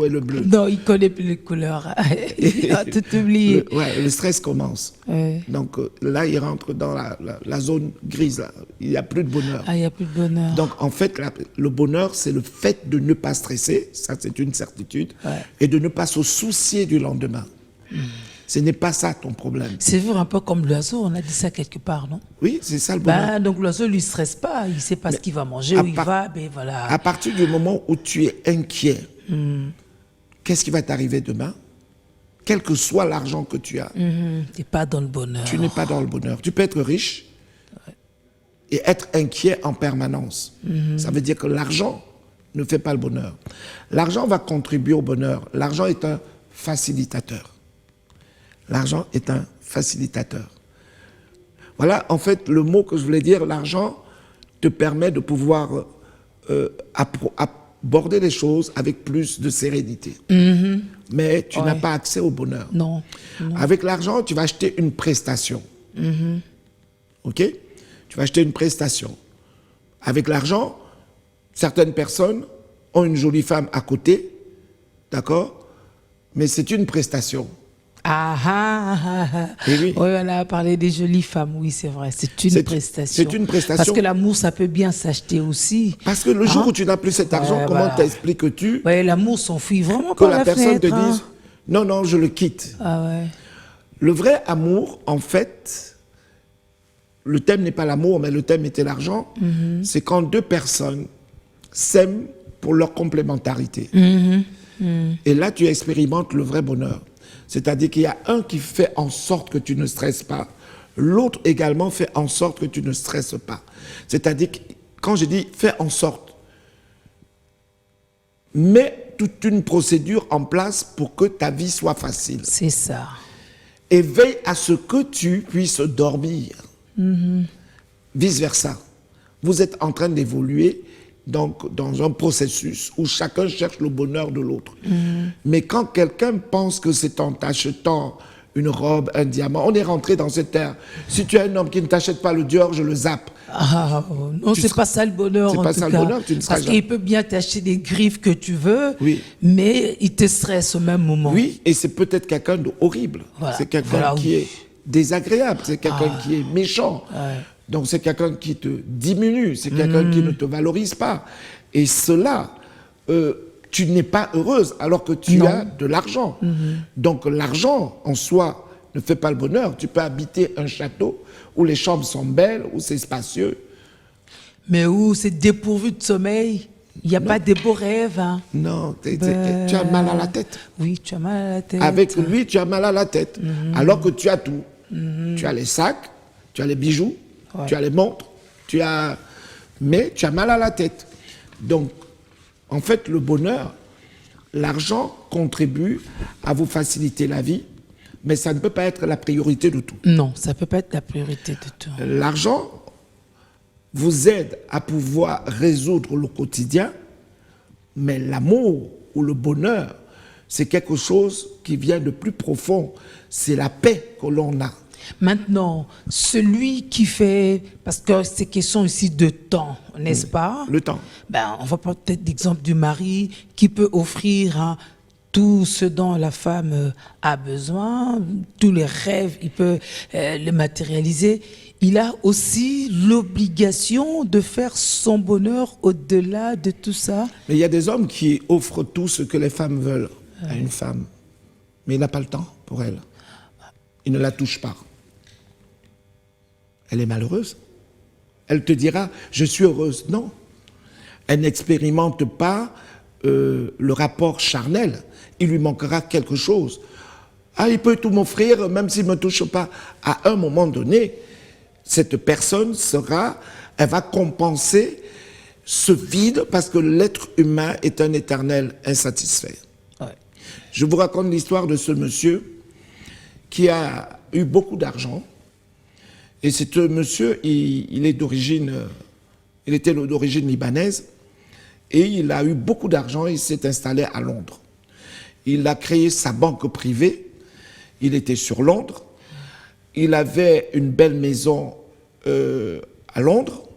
est le bleu. Non, il connaît plus les couleurs. Il a tout oublié. Le stress commence. Ouais. Donc là, il rentre dans la zone grise, là. Il n'y a plus de bonheur. Ah, il n'y a plus de bonheur. Donc, en fait, le bonheur, c'est le fait de ne pas stresser, ça c'est une certitude, Ouais. et de ne pas se soucier du lendemain. Ce n'est pas ça ton problème. C'est vrai, un peu comme l'oiseau, on a dit ça quelque part, non? Oui, c'est ça le bonheur. Ben, donc l'oiseau ne lui stresse pas, il ne sait pas ce qu'il va manger, à où il part- va, ben voilà. À partir du moment où tu es inquiet, qu'est-ce qui va t'arriver demain? Quel que soit l'argent que tu as, Tu n'es pas dans le bonheur. tu n'es pas dans le bonheur. Tu peux être riche et être inquiet en permanence. Ça veut dire que l'argent ne fait pas le bonheur. L'argent va contribuer au bonheur. L'argent est un facilitateur. L'argent est un facilitateur. Voilà, en fait, le mot que je voulais dire, l'argent te permet de pouvoir aborder les choses avec plus de sérénité. Mais tu n'as pas accès au bonheur. Non. Avec l'argent, tu vas acheter une prestation. OK? Tu vas acheter une prestation. Avec l'argent, certaines personnes ont une jolie femme à côté, d'accord? Mais c'est une prestation. Eh oui. Oui, on a parlé des jolies femmes, oui, c'est vrai. C'est une prestation. C'est une prestation. Parce que l'amour, ça peut bien s'acheter aussi. Parce que le jour où tu n'as plus cet argent, comment voilà. t'expliques-tu Oui, l'amour s'enfuit vraiment que par la personne te fenêtre, hein. dise non, non, je le quitte. Ah ouais. Le vrai amour, en fait, le thème n'est pas l'amour, mais le thème était l'argent. C'est quand deux personnes s'aiment pour leur complémentarité. Et là, tu expérimentes le vrai bonheur. C'est-à-dire qu'il y a un qui fait en sorte que tu ne stresses pas, l'autre également fait en sorte que tu ne stresses pas. C'est-à-dire que quand je dis fais en sorte, mets toute une procédure en place pour que ta vie soit facile. C'est ça. Et veille à ce que tu puisses dormir. Vice-versa. Vous êtes en train d'évoluer donc, dans un processus où chacun cherche le bonheur de l'autre. Mais quand quelqu'un pense que c'est en t'achetant une robe, un diamant, on est rentré dans cette ère. Si tu as un homme qui ne t'achète pas le Dior, je le zappe. Ah, non, c'est pas ça le bonheur. C'est pas ça le bonheur, tu ne seras Parce jamais. qu'il peut bien t'acheter des griffes que tu veux, Oui. mais il te stresse au même moment. Oui, et c'est peut-être quelqu'un d'horrible. Voilà. C'est quelqu'un Voilà, qui oui. est désagréable, c'est quelqu'un qui est méchant. Ouais. Donc c'est quelqu'un qui te diminue, c'est quelqu'un qui ne te valorise pas. Et cela, tu n'es pas heureuse alors que tu as de l'argent. Donc l'argent en soi ne fait pas le bonheur. Tu peux habiter un château où les chambres sont belles, où c'est spacieux. Mais où c'est dépourvu de sommeil, il n'y a pas de beaux rêves. Hein. Non, tu as mal à la tête. Oui, tu as mal à la tête. Avec lui, tu as mal à la tête. Alors que tu as tout. Tu as les sacs, tu as les bijoux, tu as les montres, mais tu as mal à la tête. Donc, en fait, le bonheur, l'argent contribue à vous faciliter la vie, mais ça ne peut pas être la priorité de tout. Non, ça ne peut pas être la priorité de tout. L'argent vous aide à pouvoir résoudre le quotidien, mais l'amour ou le bonheur, c'est quelque chose qui vient de plus profond. C'est la paix que l'on a. Maintenant, celui qui fait, parce que c'est question ici de temps, n'est-ce pas? Le temps. Ben, on va prendre peut-être l'exemple du mari qui peut offrir tout ce dont la femme a besoin, tous les rêves, il peut les matérialiser. Il a aussi l'obligation de faire son bonheur au-delà de tout ça. Mais il y a des hommes qui offrent tout ce que les femmes veulent à une femme, mais il n'a pas le temps pour elle. Il ne la touche pas. Elle est malheureuse. Elle te dira, je suis heureuse. Non. Elle n'expérimente pas le rapport charnel. Il lui manquera quelque chose. Ah, il peut tout m'offrir, même s'il ne me touche pas. À un moment donné, cette personne elle va compenser ce vide parce que l'être humain est un éternel insatisfait. Ouais. Je vous raconte l'histoire de ce monsieur qui a eu beaucoup d'argent. Et ce monsieur, il était d'origine libanaise. Et il a eu beaucoup d'argent, il s'est installé à Londres. Il a créé sa banque privée, il était sur Londres. Il avait une belle maison à Londres.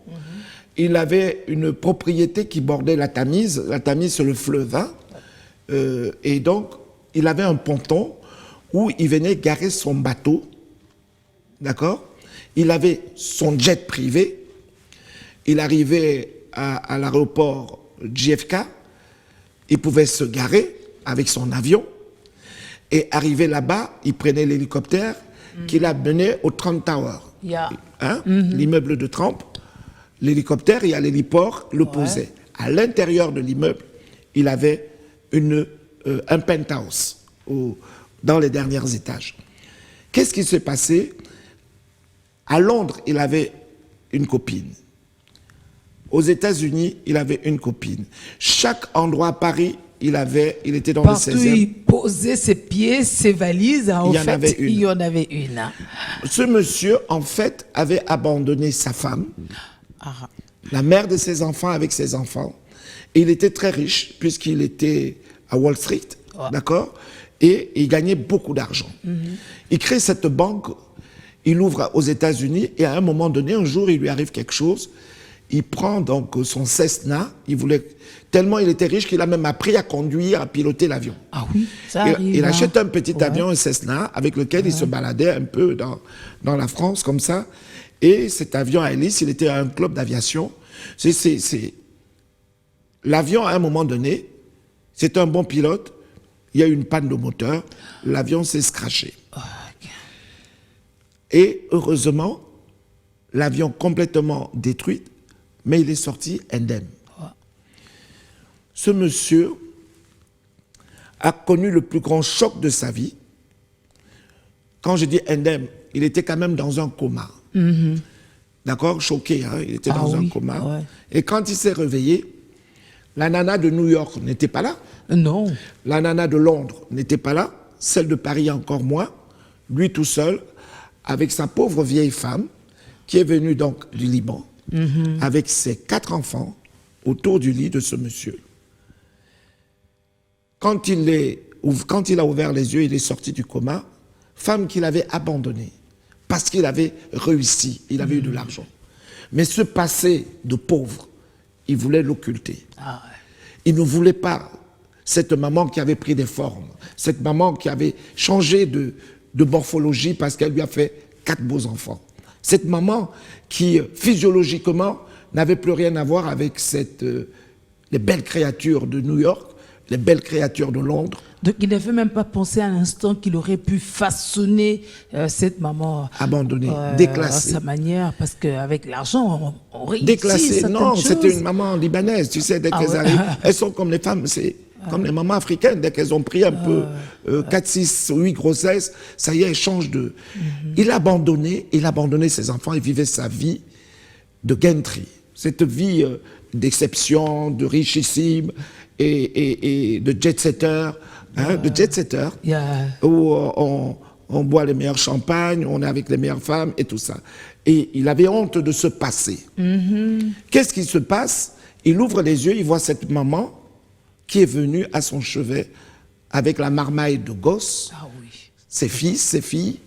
Il avait une propriété qui bordait la Tamise. La Tamise, c'est le fleuve. Hein. Et donc, il avait un ponton où il venait garer son bateau. D'accord? Il avait son jet privé. Il arrivait à l'aéroport JFK. Il pouvait se garer avec son avion. Et arrivé là-bas, il prenait l'hélicoptère qui l'a mené au Trump Tower. Yeah. Hein? L'immeuble de Trump. L'hélicoptère, il y a l'héliport, le posait. À l'intérieur de l'immeuble, il avait un penthouse dans les derniers étages. Qu'est-ce qui s'est passé? À Londres, il avait une copine. Aux États-Unis, il avait une copine. Chaque endroit à Paris, il était dans Partout le 16e. il posait ses pieds, ses valises, hein, Il y en avait une. il y en avait une. Hein. Ce monsieur, en fait, avait abandonné sa femme, la mère de ses enfants avec ses enfants. Et il était très riche, puisqu'il était à Wall Street, d'accord? Et il gagnait beaucoup d'argent. Il crée cette banque, il ouvre aux États-Unis, et à un moment donné, un jour, il lui arrive quelque chose. Il prend donc son Cessna, tellement il était riche qu'il a même appris à conduire, à piloter l'avion. Ah oui, ça arrive. Il achète un petit avion, un Cessna, avec lequel il se baladait un peu dans la France, comme ça. Et cet avion à hélice, il était à un club d'aviation. L'avion, à un moment donné, c'est un bon pilote, il y a eu une panne de moteur, l'avion s'est scratché. Et heureusement, l'avion complètement détruit, mais il est sorti indemne. Ce monsieur a connu le plus grand choc de sa vie. Quand je dis indemne, il était quand même dans un coma. D'accord? Choqué, hein? Il était dans un coma. Ouais. Et quand il s'est réveillé, la nana de New York n'était pas là. Non. La nana de Londres n'était pas là. Celle de Paris encore moins. Lui tout seul, avec sa pauvre vieille femme, qui est venue donc du Liban, avec ses 4 enfants, autour du lit de ce monsieur. Quand il a ouvert les yeux, il est sorti du coma, femme qu'il avait abandonnée, parce qu'il avait réussi, il avait eu de l'argent. Mais ce passé de pauvre, il voulait l'occulter. Ah ouais. Il ne voulait pas cette maman qui avait pris des formes, cette maman qui avait changé de morphologie parce qu'elle lui a fait 4 beaux enfants. Cette maman qui, physiologiquement, n'avait plus rien à voir avec les belles créatures de New York, les belles créatures de Londres. Donc il n'avait même pas pensé à l'instant qu'il aurait pu façonner cette maman Abandonnée, déclassée. à sa manière, parce qu'avec l'argent, on réussit Déclassée, certaines non, choses. c'était une maman libanaise, tu sais, dès qu'elles arrivent, elles sont comme les femmes, c'est comme les mamans africaines, dès qu'elles ont pris un peu 4, 6 ou 8 grossesses, ça y est, elles changent de... Il a abandonné ses enfants, il vivait sa vie de gentry, cette vie d'exception, de richissime et de jet-setter, Yeah. où on boit les meilleurs champagnes, on est avec les meilleures femmes et tout ça. Et il avait honte de ce passé. Qu'est-ce qui se passe? Il ouvre les yeux, il voit cette maman qui est venue à son chevet avec la marmaille de gosses, Ah oui. ses fils, ses filles,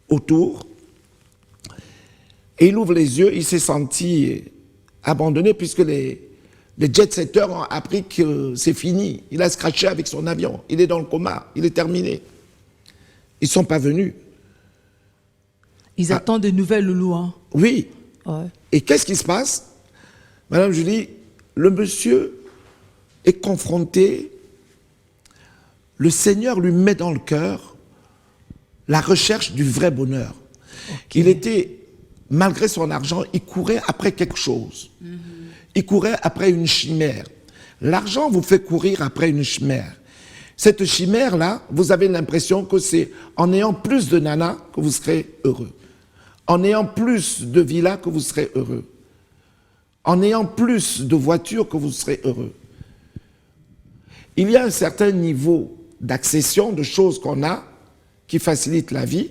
autour. Et il ouvre les yeux, il s'est senti abandonné puisque les jet-setters ont appris que c'est fini. Il a scratché avec son avion, il est dans le coma, il est terminé. Ils ne sont pas venus. Ils attendent de nouvelles lois. Oui. Ouais. Et qu'est-ce qui se passe? Madame Julie, le monsieur est confronté, le Seigneur lui met dans le cœur la recherche du vrai bonheur. Okay. Il était, malgré son argent, il courait après quelque chose. Il courait après une chimère. L'argent vous fait courir après une chimère. Cette chimère-là, vous avez l'impression que c'est en ayant plus de nanas que vous serez heureux. En ayant plus de villas que vous serez heureux. En ayant plus de voitures que vous serez heureux. Il y a un certain niveau d'accession, de choses qu'on a, qui facilitent la vie,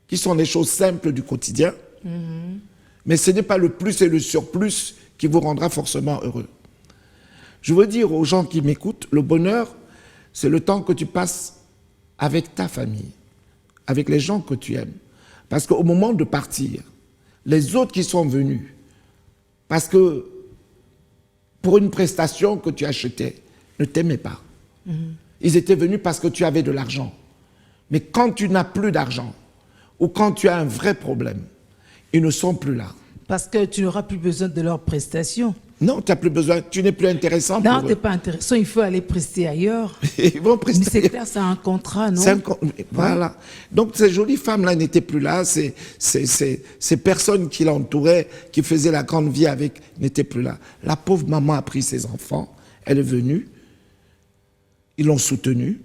qui sont des choses simples du quotidien, mais ce n'est pas le plus et le surplus qui vous rendra forcément heureux. Je veux dire aux gens qui m'écoutent, le bonheur, c'est le temps que tu passes avec ta famille, avec les gens que tu aimes. Parce qu'au moment de partir, les autres qui sont venus, parce que pour une prestation que tu achetais, ne t'aimaient pas. Ils étaient venus parce que tu avais de l'argent. Mais quand tu n'as plus d'argent, ou quand tu as un vrai problème, ils ne sont plus là. Parce que tu n'auras plus besoin de leurs prestations. Non, tu n'as plus besoin, tu n'es plus intéressant pour eux. Non, tu n'es pas intéressant, il faut aller prester ailleurs. Ils vont prester. Mais c'est clair, c'est un contrat, non? Voilà. Donc ces jolies femmes-là n'étaient plus là, ces personnes qui l'entouraient, qui faisaient la grande vie avec, n'étaient plus là. La pauvre maman a pris ses enfants, elle est venue, ils l'ont soutenu,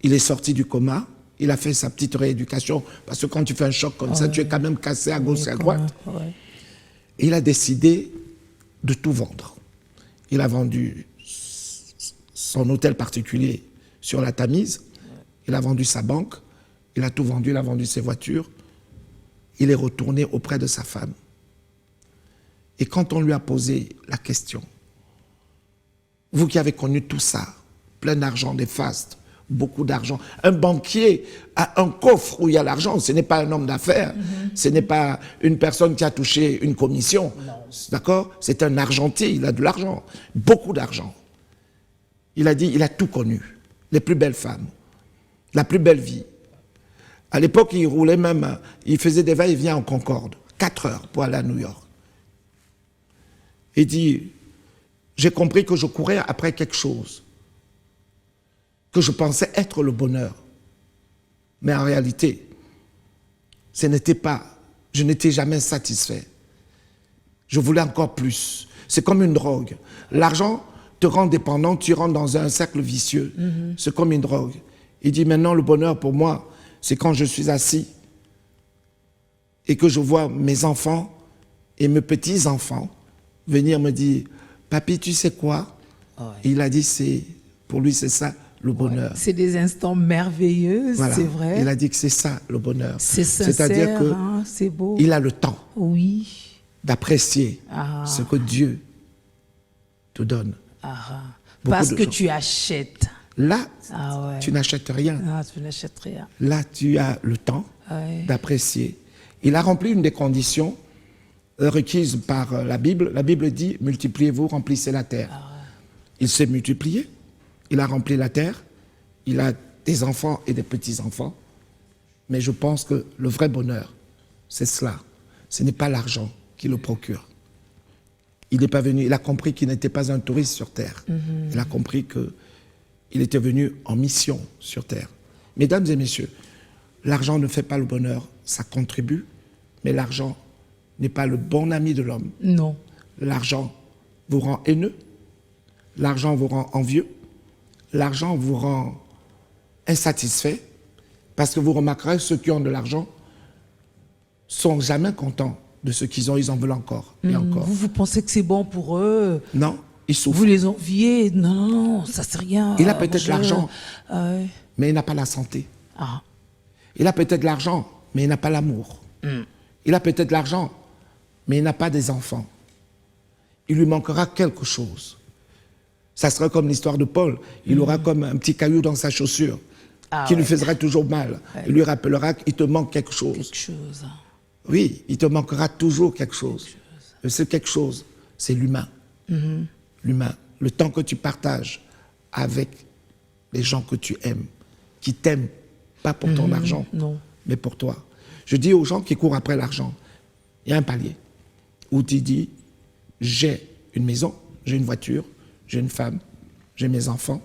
il est sorti du coma, il a fait sa petite rééducation, parce que quand tu fais un choc comme ça, tu es quand même cassé à gauche et à droite. Ouais. Et il a décidé de tout vendre. Il a vendu son hôtel particulier sur la Tamise, il a vendu sa banque, il a tout vendu, il a vendu ses voitures, il est retourné auprès de sa femme. Et quand on lui a posé la question, vous qui avez connu tout ça, plein d'argent, des fastes, beaucoup d'argent. Un banquier a un coffre où il y a l'argent. Ce n'est pas un homme d'affaires. Ce n'est pas une personne qui a touché une commission. D'accord? C'est un argentier. Il a de l'argent. Beaucoup d'argent. Il a dit, il a tout connu. Les plus belles femmes. La plus belle vie. À l'époque, il roulait même, il faisait des va-et-vient en Concorde. 4 heures pour aller à New York. Il dit, j'ai compris que je courais après quelque chose que je pensais être le bonheur. Mais en réalité, ce n'était pas, je n'étais jamais satisfait. Je voulais encore plus. C'est comme une drogue. L'argent te rend dépendant, tu rentres dans un cercle vicieux. C'est comme une drogue. Il dit maintenant le bonheur pour moi, c'est quand je suis assis et que je vois mes enfants et mes petits-enfants venir me dire « Papi, tu sais quoi ?» Et il a dit pour lui c'est ça le bonheur. C'est des instants merveilleux, Voilà. c'est vrai. Il a dit que c'est ça le bonheur. C'est sincère, C'est-à-dire que hein, c'est beau. il a le temps Oui. d'apprécier Ah. ce que Dieu te donne. Ah. Beaucoup Parce de que gens. tu achètes. Là, Ah ouais. tu n'achètes rien. Ah, tu n'achètes rien. Là, tu as le temps Ouais. d'apprécier. Il a rempli une des conditions requises par la Bible. La Bible dit « Multipliez-vous, remplissez la terre ». Il s'est multiplié, il a rempli la terre, il a des enfants et des petits-enfants. Mais je pense que le vrai bonheur, c'est cela. Ce n'est pas l'argent qui le procure. Il n'est pas venu, il a compris qu'il n'était pas un touriste sur terre. Il a compris qu'il était venu en mission sur terre. Mesdames et messieurs, l'argent ne fait pas le bonheur, ça contribue, mais l'argent n'est pas le bon ami de l'homme. Non. L'argent vous rend haineux, l'argent vous rend envieux, l'argent vous rend insatisfait, parce que vous remarquerez, ceux qui ont de l'argent sont jamais contents de ce qu'ils ont, ils en veulent encore et encore. Vous pensez que c'est bon pour eux? Non, ils souffrent. Vous les enviez? Non, non, non, ça c'est rien. Il a peut-être l'argent, Ouais. mais il n'a pas la santé. Ah. Il a peut-être l'argent, mais il n'a pas l'amour. Il a peut-être l'argent, mais il n'a pas des enfants. Il lui manquera quelque chose. Ça sera comme l'histoire de Paul. Il aura comme un petit caillou dans sa chaussure qui lui faisera toujours mal. Il lui rappellera qu'il te manque quelque chose. Quelque chose. Oui, il te manquera toujours quelque chose. Et ce quelque chose, c'est l'humain. L'humain. Le temps que tu partages avec les gens que tu aimes, qui t'aiment, pas pour ton argent, non. mais pour toi. Je dis aux gens qui courent après l'argent, il y a un palier où tu dis, j'ai une maison, j'ai une voiture, j'ai une femme, j'ai mes enfants.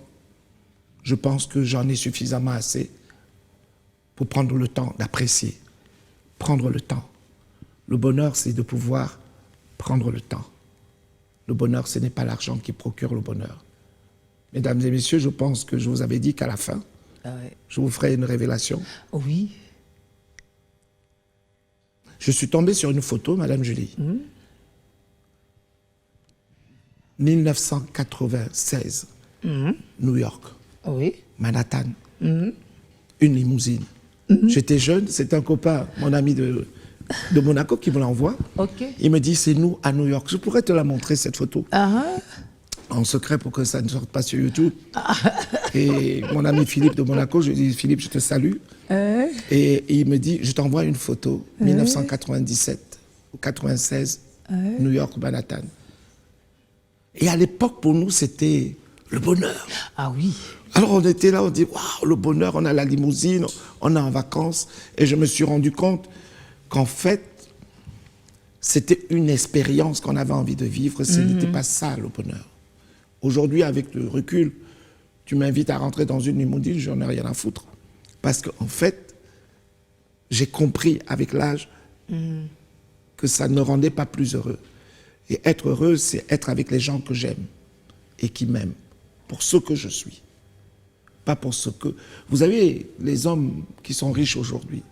Je pense que j'en ai suffisamment assez pour prendre le temps d'apprécier, prendre le temps. Le bonheur, c'est de pouvoir prendre le temps. Le bonheur, ce n'est pas l'argent qui procure le bonheur. Mesdames et messieurs, je pense que je vous avais dit qu'à la fin, je vous ferai une révélation. Oui. Je suis tombé sur une photo, Madame Julie. 1996, New York, Oui. Manhattan, une limousine. J'étais jeune, c'est un copain, mon ami de Monaco qui me l'envoie. Ok. Il me dit, c'est nous à New York. Je pourrais te la montrer, cette photo, Ah. en secret pour que ça ne sorte pas sur YouTube. Et mon ami Philippe de Monaco, je lui dis, Philippe, je te salue. Et il me dit, je t'envoie une photo, 1997 ou 96, New York, Manhattan. Et à l'époque, pour nous, c'était le bonheur. Ah oui. Alors on était là, on dit, waouh, le bonheur, on a la limousine, on est en vacances. Et je me suis rendu compte qu'en fait, c'était une expérience qu'on avait envie de vivre. Ce n'était pas ça, le bonheur. Aujourd'hui, avec le recul, tu m'invites à rentrer dans une limousine, j'en ai rien à foutre. Parce qu'en fait, j'ai compris avec l'âge que ça ne rendait pas plus heureux. Et être heureux, c'est être avec les gens que j'aime et qui m'aiment, pour ce que je suis. Pas pour ce que... Vous savez, les hommes qui sont riches aujourd'hui,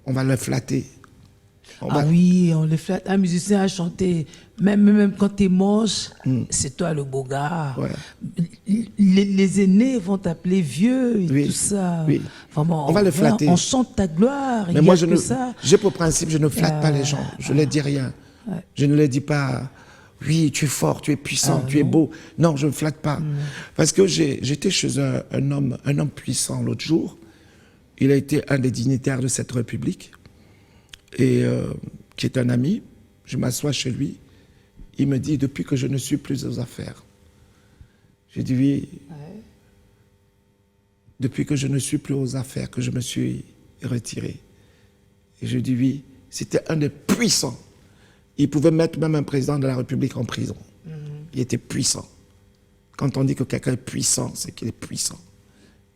on va les flatter. Ah oui, on les flatte. Un musicien a chanté, même quand tu es moche, c'est toi le beau gars. Ouais. Les aînés vont t'appeler vieux et Oui, tout ça. oui. Vraiment, On va le flatter. On chante ta gloire. Mais il y moi, a que ça. j'ai pour principe, je ne flatte pas les gens. Je ne leur dis rien. Je ne leur dis pas, oui, tu es fort, tu es puissant, tu es beau. Non, je ne flatte pas. Parce que j'étais chez un homme puissant l'autre jour. Il a été un des dignitaires de cette République, et qui est un ami. Je m'assois chez lui. Il me dit, depuis que je ne suis plus aux affaires. J'ai dit, oui. Depuis que je ne suis plus aux affaires, que je me suis retiré. Et je dis, oui, c'était un des puissants. Il pouvait mettre même un président de la République en prison. Il était puissant. Quand on dit que quelqu'un est puissant, c'est qu'il est puissant.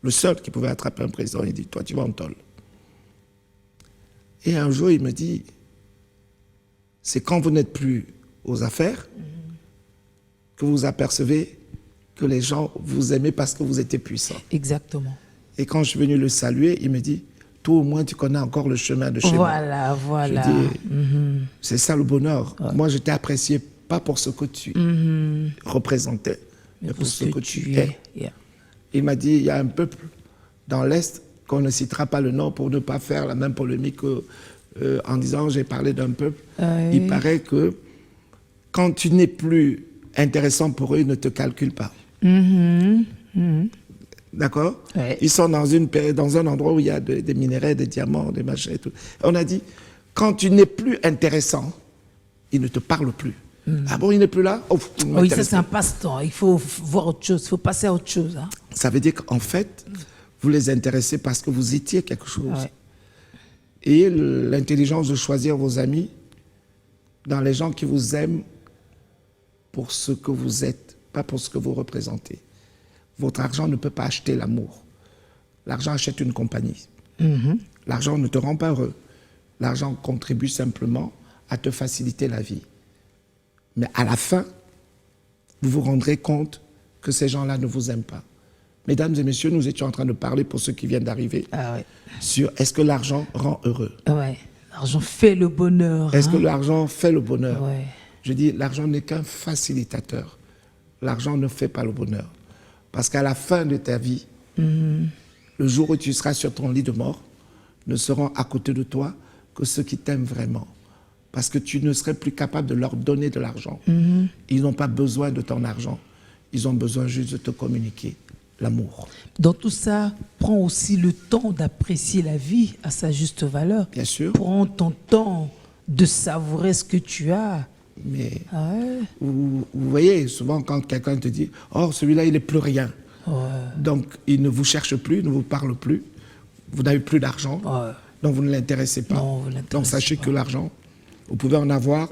Le seul qui pouvait attraper un président, il dit, toi, tu vas en tôle. Et un jour, il me dit, c'est quand vous n'êtes plus aux affaires que vous apercevez que les gens vous aimaient parce que vous étiez puissant. Exactement. Et quand je suis venu le saluer, il me dit, toi au moins tu connais encore le chemin de chez moi. Voilà. Je dis, c'est ça le bonheur. Moi je t'ai apprécié pas pour ce que tu représentais, mais pour ce que tu es. Yeah. Il m'a dit, il y a un peuple dans l'Est qu'on ne citera pas le nom pour ne pas faire la même polémique en disant j'ai parlé d'un peuple. Il paraît que quand tu n'es plus intéressant pour eux, ils ne te calculent pas. D'accord? Ouais. Ils sont dans un endroit où il y a des minerais, des diamants, des machins et tout. On a dit, quand tu n'es plus intéressant, ils ne te parlent plus. Ah bon, il n'est plus là? Oh, Oui, ça c'est un passe-temps. Il faut voir autre chose, il faut passer à autre chose. Hein. Ça veut dire qu'en fait, vous les intéressez parce que vous étiez quelque chose. Ouais. Ayez l'intelligence de choisir vos amis dans les gens qui vous aiment pour ce que vous êtes, pas pour ce que vous représentez. Votre argent ne peut pas acheter l'amour. L'argent achète une compagnie. L'argent ne te rend pas heureux. L'argent contribue simplement à te faciliter la vie. Mais à la fin, vous vous rendrez compte que ces gens-là ne vous aiment pas. Mesdames et messieurs, nous étions en train de parler, pour ceux qui viennent d'arriver, sur est-ce que l'argent rend heureux? Ouais. L'argent fait le bonheur. Est-ce que l'argent fait le bonheur? Ouais. Je dis, l'argent n'est qu'un facilitateur. L'argent ne fait pas le bonheur. Parce qu'à la fin de ta vie, le jour où tu seras sur ton lit de mort, ne seront à côté de toi que ceux qui t'aiment vraiment. Parce que tu ne serais plus capable de leur donner de l'argent. Ils n'ont pas besoin de ton argent. Ils ont besoin juste de te communiquer l'amour. Dans tout ça, prends aussi le temps d'apprécier la vie à sa juste valeur. Bien sûr. Prends ton temps de savourer ce que tu as. Mais Ouais. vous voyez, souvent quand quelqu'un te dit « Oh, celui-là, il n'est plus rien. Donc, il ne vous cherche plus, il ne vous parle plus. Vous n'avez plus d'argent. Ouais. Donc, vous ne l'intéressez pas. Non, vous l'intéressez Donc, sachez pas. que l'argent, vous pouvez en avoir.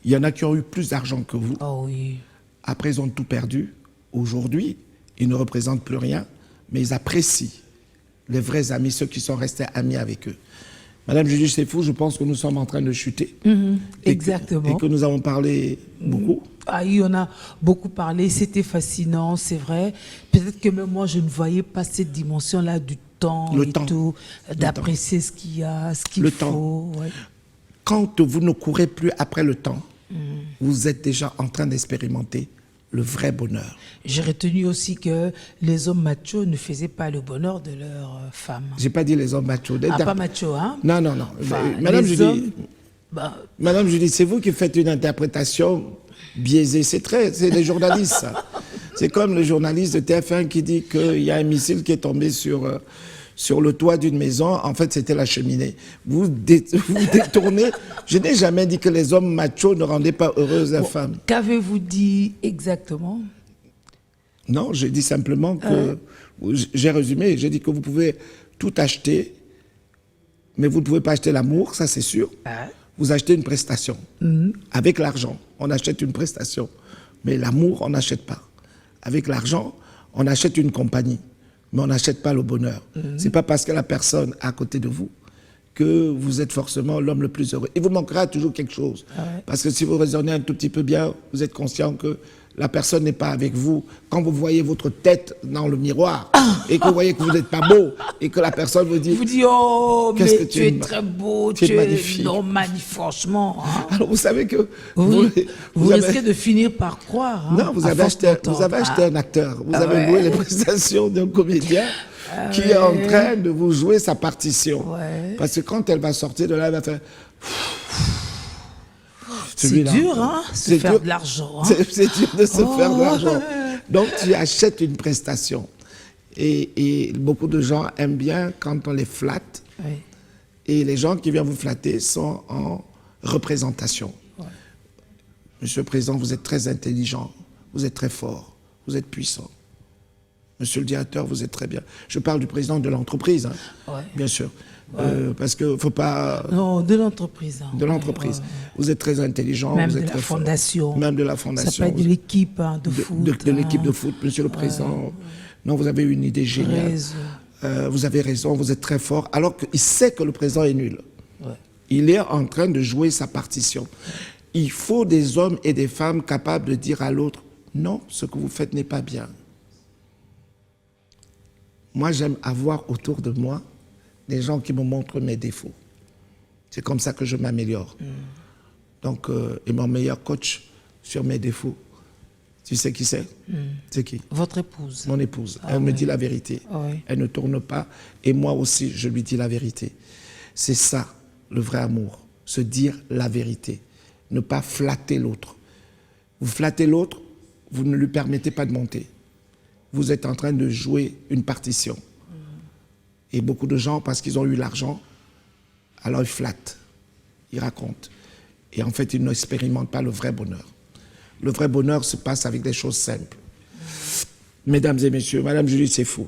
Il y en a qui ont eu plus d'argent que vous. Oh oui. Après, ils ont tout perdu. Aujourd'hui, ils ne représentent plus rien, mais ils apprécient les vrais amis, ceux qui sont restés amis avec eux. Madame Julie, c'est fou, je pense que nous sommes en train de chuter. Exactement. Et que nous avons parlé beaucoup. Ah oui, on a beaucoup parlé, c'était fascinant, c'est vrai. Peut-être que même moi, je ne voyais pas cette dimension-là du temps Le et temps. tout, d'apprécier ce qu'il y a, ce qu'il Le faut. temps. Ouais. Quand vous ne courez plus après le temps, vous êtes déjà en train d'expérimenter le vrai bonheur. J'ai retenu aussi que les hommes machos ne faisaient pas le bonheur de leurs femmes. J'ai pas dit les hommes machos. Ah, pas macho, hein? Non, non, non. Enfin, Madame les Julie, hommes, bah, Madame Julie, c'est vous qui faites une interprétation biaisée. C'est les journalistes, ça. C'est comme le journaliste de TF1 qui dit qu'il y a un missile qui est tombé sur le toit d'une maison. En fait, c'était la cheminée. Vous détournez. Je n'ai jamais dit que les hommes machos ne rendaient pas heureuses les femmes. qu'avez-vous dit exactement? Non, j'ai dit simplement que... J'ai résumé, j'ai dit que vous pouvez tout acheter, mais vous ne pouvez pas acheter l'amour, ça c'est sûr. Vous achetez une prestation. Avec l'argent, on achète une prestation. Mais l'amour, on n'achète pas. Avec l'argent, on achète une compagnie, mais on n'achète pas le bonheur. C'est pas parce que la personne est à côté de vous que vous êtes forcément l'homme le plus heureux. Il vous manquera toujours quelque chose. Parce que si vous raisonnez un tout petit peu bien, vous êtes conscient que la personne n'est pas avec vous. Quand vous voyez votre tête dans le miroir et que vous voyez que vous n'êtes pas beau et que la personne vous dit... Vous dites, oh, Qu'est-ce mais que tu es très beau, tu es magnifique. Non, magnifique, franchement. Hein. Alors vous savez que... Vous avez- risquez de finir par croire. Hein, Non, vous à avez force acheté d'entendre. un acteur. Vous avez ouais. loué les prestations d'un comédien qui est en train de vous jouer sa partition. Ouais. Parce que quand elle va sortir de là, elle va faire... C'est Celui-là. dur, hein, se C'est faire dur. de l'argent. Hein. C'est dur de se faire de Oh. l'argent. Donc tu achètes une prestation. Et beaucoup de gens aiment bien quand on les flatte. Oui. Et les gens qui viennent vous flatter sont en représentation. Monsieur le Président, vous êtes très intelligent, vous êtes très fort, vous êtes puissant. Monsieur le directeur, vous êtes très bien. Je parle du président de l'entreprise, hein, Ouais. bien sûr. Parce qu'il ne faut pas... Non, de l'entreprise. Hein. De l'entreprise. Vous êtes très intelligent, Même vous de êtes la très fort. fondation. Même de la Ça fondation. peut être de l'équipe hein, de foot. De l'équipe hein. de foot, Monsieur le Président. Non, vous avez une idée géniale. Raison. Vous avez raison, vous êtes très fort. Alors qu'il sait que le président est nul. Ouais. Il est en train de jouer sa partition. Il faut des hommes et des femmes capables de dire à l'autre, non, ce que vous faites n'est pas bien. Moi, j'aime avoir autour de moi des gens qui me montrent mes défauts. C'est comme ça que je m'améliore. Donc, et mon meilleur coach sur mes défauts, tu sais qui c'est? C'est qui? Votre épouse. Mon épouse. Elle me dit la vérité. Oui. Elle ne tourne pas. Et moi aussi, je lui dis la vérité. C'est ça, le vrai amour. Se dire la vérité. Ne pas flatter l'autre. Vous flattez l'autre, vous ne lui permettez pas de monter. Vous êtes en train de jouer une partition. Et beaucoup de gens, parce qu'ils ont eu l'argent, alors ils flattent, ils racontent. Et en fait, ils n'expérimentent pas le vrai bonheur. Le vrai bonheur se passe avec des choses simples. Mesdames et messieurs, Madame Julie, c'est fou.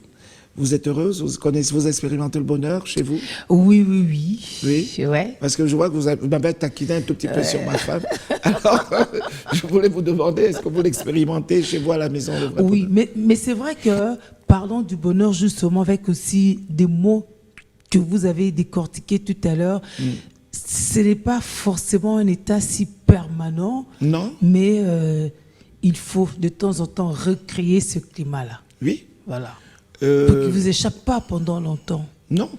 Vous êtes heureuse? Vous connaissez, vous expérimentez le bonheur chez vous? Oui, oui, oui. Oui. Ouais. Parce que je vois que vous m'avez taquiné un tout petit peu sur ma femme. Alors, je voulais vous demander, est-ce que vous l'expérimentez chez vous à la maison? Le vrai Oui, bonheur? mais c'est vrai que parlons du bonheur justement avec aussi des mots que vous avez décortiqués tout à l'heure. Ce n'est pas forcément un état si permanent, Non? mais il faut de temps en temps recréer ce climat-là. Oui? Voilà. Pour qu'il ne vous échappe pas pendant longtemps. Non.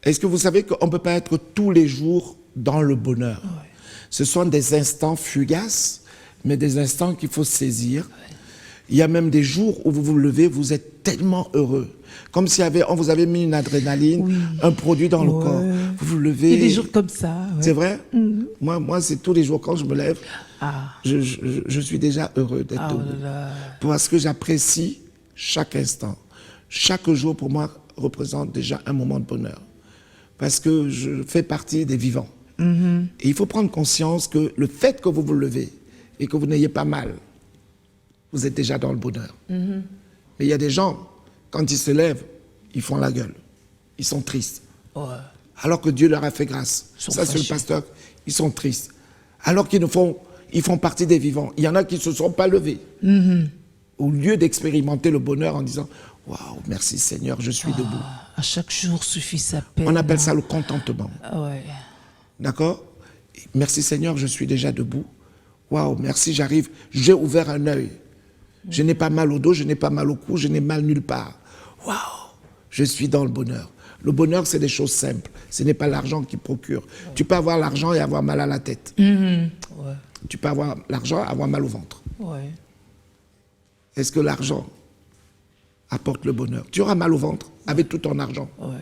Est-ce que vous savez qu'on ne peut pas être tous les jours dans le bonheur? Ouais. Ce sont des instants fugaces, mais des instants qu'il faut saisir. Il y a même des jours où vous vous levez, vous êtes tellement heureux. Comme si on vous avait mis une adrénaline, Oui. un produit dans le Ouais. corps. Vous vous levez. Il y a des jours comme ça. Ouais. C'est vrai? Moi, c'est tous les jours quand je me lève, Ah. je suis déjà heureux d'être Ah, debout. oh là là. Parce que j'apprécie chaque instant. Chaque jour, pour moi, représente déjà un moment de bonheur. Parce que je fais partie des vivants. Et il faut prendre conscience que le fait que vous vous levez et que vous n'ayez pas mal, vous êtes déjà dans le bonheur. Mais il y a des gens, quand ils se lèvent, ils font la gueule. Ils sont tristes. Ouais. Alors que Dieu leur a fait grâce. Ils sont Ça, c'est le fâchés. pasteur. Ils sont tristes. Alors qu'ils ils font partie des vivants. Il y en a qui ne se sont pas levés. Au lieu d'expérimenter le bonheur en disant « Waouh, merci Seigneur, je suis debout ». À chaque jour suffit sa peine. On appelle ça le contentement. Ah ouais. D'accord? Merci Seigneur, je suis déjà debout. Waouh, merci, j'arrive. J'ai ouvert un œil. Je n'ai pas mal au dos, je n'ai pas mal au cou, je n'ai mal nulle part. Waouh, je suis dans le bonheur. Le bonheur, c'est des choses simples. Ce n'est pas l'argent qui procure. Tu peux avoir l'argent et avoir mal à la tête. Ouais. Tu peux avoir l'argent et avoir mal au ventre. Ouais. Est-ce que l'argent apporte le bonheur? Tu auras mal au ventre avec tout ton argent. Ouais.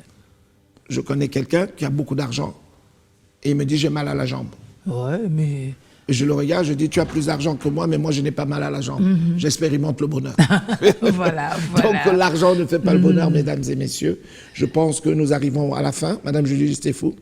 Je connais quelqu'un qui a beaucoup d'argent et il me dit j'ai mal à la jambe. Ouais, mais. Et je le regarde, je dis tu as plus d'argent que moi, mais moi je n'ai pas mal à la jambe. J'expérimente le bonheur. Voilà. Donc l'argent ne fait pas le bonheur, mesdames et messieurs. Je pense que nous arrivons à la fin. Madame Julie Stéphou.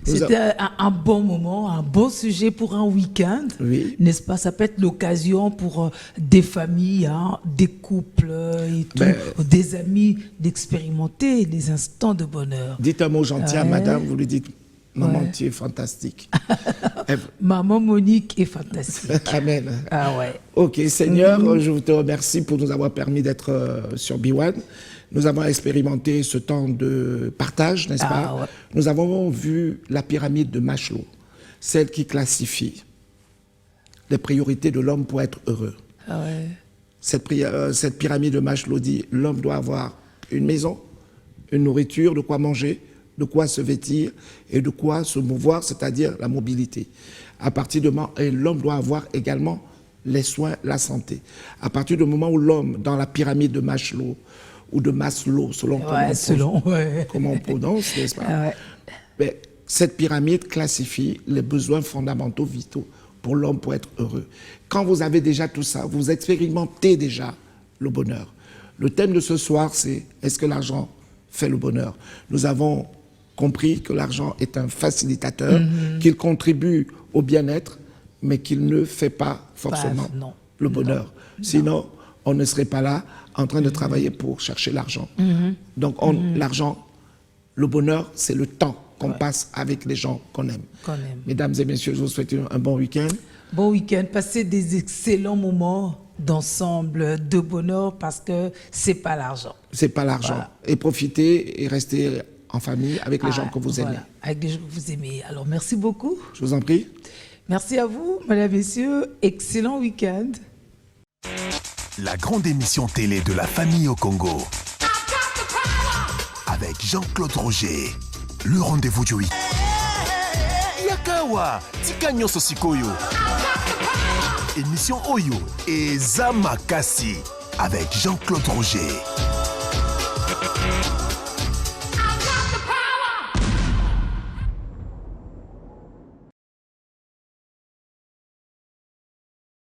C'était un bon moment, un bon sujet pour un week-end, Oui. n'est-ce pas? Ça peut être l'occasion pour des familles, hein, des couples et tout, des amis, d'expérimenter des instants de bonheur. Dites un mot gentil à Ouais. madame, vous lui dites maman, Ouais. tu es fantastique. Maman Monique est fantastique. Amen. Ah ouais. Ok, Seigneur, je te remercie pour nous avoir permis d'être sur B1. Nous avons expérimenté ce temps de partage, n'est-ce pas? Ouais. Nous avons vu la pyramide de Maslow, celle qui classifie les priorités de l'homme pour être heureux. Ah ouais. Cette pyramide de Maslow dit l'homme doit avoir une maison, une nourriture, de quoi manger, de quoi se vêtir et de quoi se mouvoir, c'est-à-dire la mobilité. À partir du moment où l'homme doit avoir également les soins, la santé. À partir du moment où l'homme, dans la pyramide de Maslow, ou de Maslow, selon comment on prononce, n'est-ce pas? Ah ouais. Mais cette pyramide classifie les besoins fondamentaux vitaux pour l'homme pour être heureux. Quand vous avez déjà tout ça, vous expérimentez déjà le bonheur. Le thème de ce soir, c'est « Est-ce que l'argent fait le bonheur ?» Nous avons compris que l'argent est un facilitateur, qu'il contribue au bien-être, mais qu'il ne fait pas forcément le bonheur. Sinon, on ne serait pas là en train de travailler pour chercher l'argent. Donc, l'argent, le bonheur, c'est le temps qu'on passe avec les gens qu'on aime. Mesdames et messieurs, je vous souhaite un bon week-end. Bon week-end, passez des excellents moments d'ensemble, de bonheur, parce que c'est pas l'argent. C'est pas l'argent. Voilà. Et profitez et restez en famille avec les gens que vous aimez. Avec les gens que vous aimez. Alors, merci beaucoup. Je vous en prie. Merci à vous, mesdames, messieurs. Excellent week-end. La grande émission télé de la famille au Congo. Avec Jean-Claude Roger. Le rendez-vous du week-end. Yakawa, Tika Nyoso Sikoyo. Émission Oyo et Zamakasi avec Jean-Claude Roger.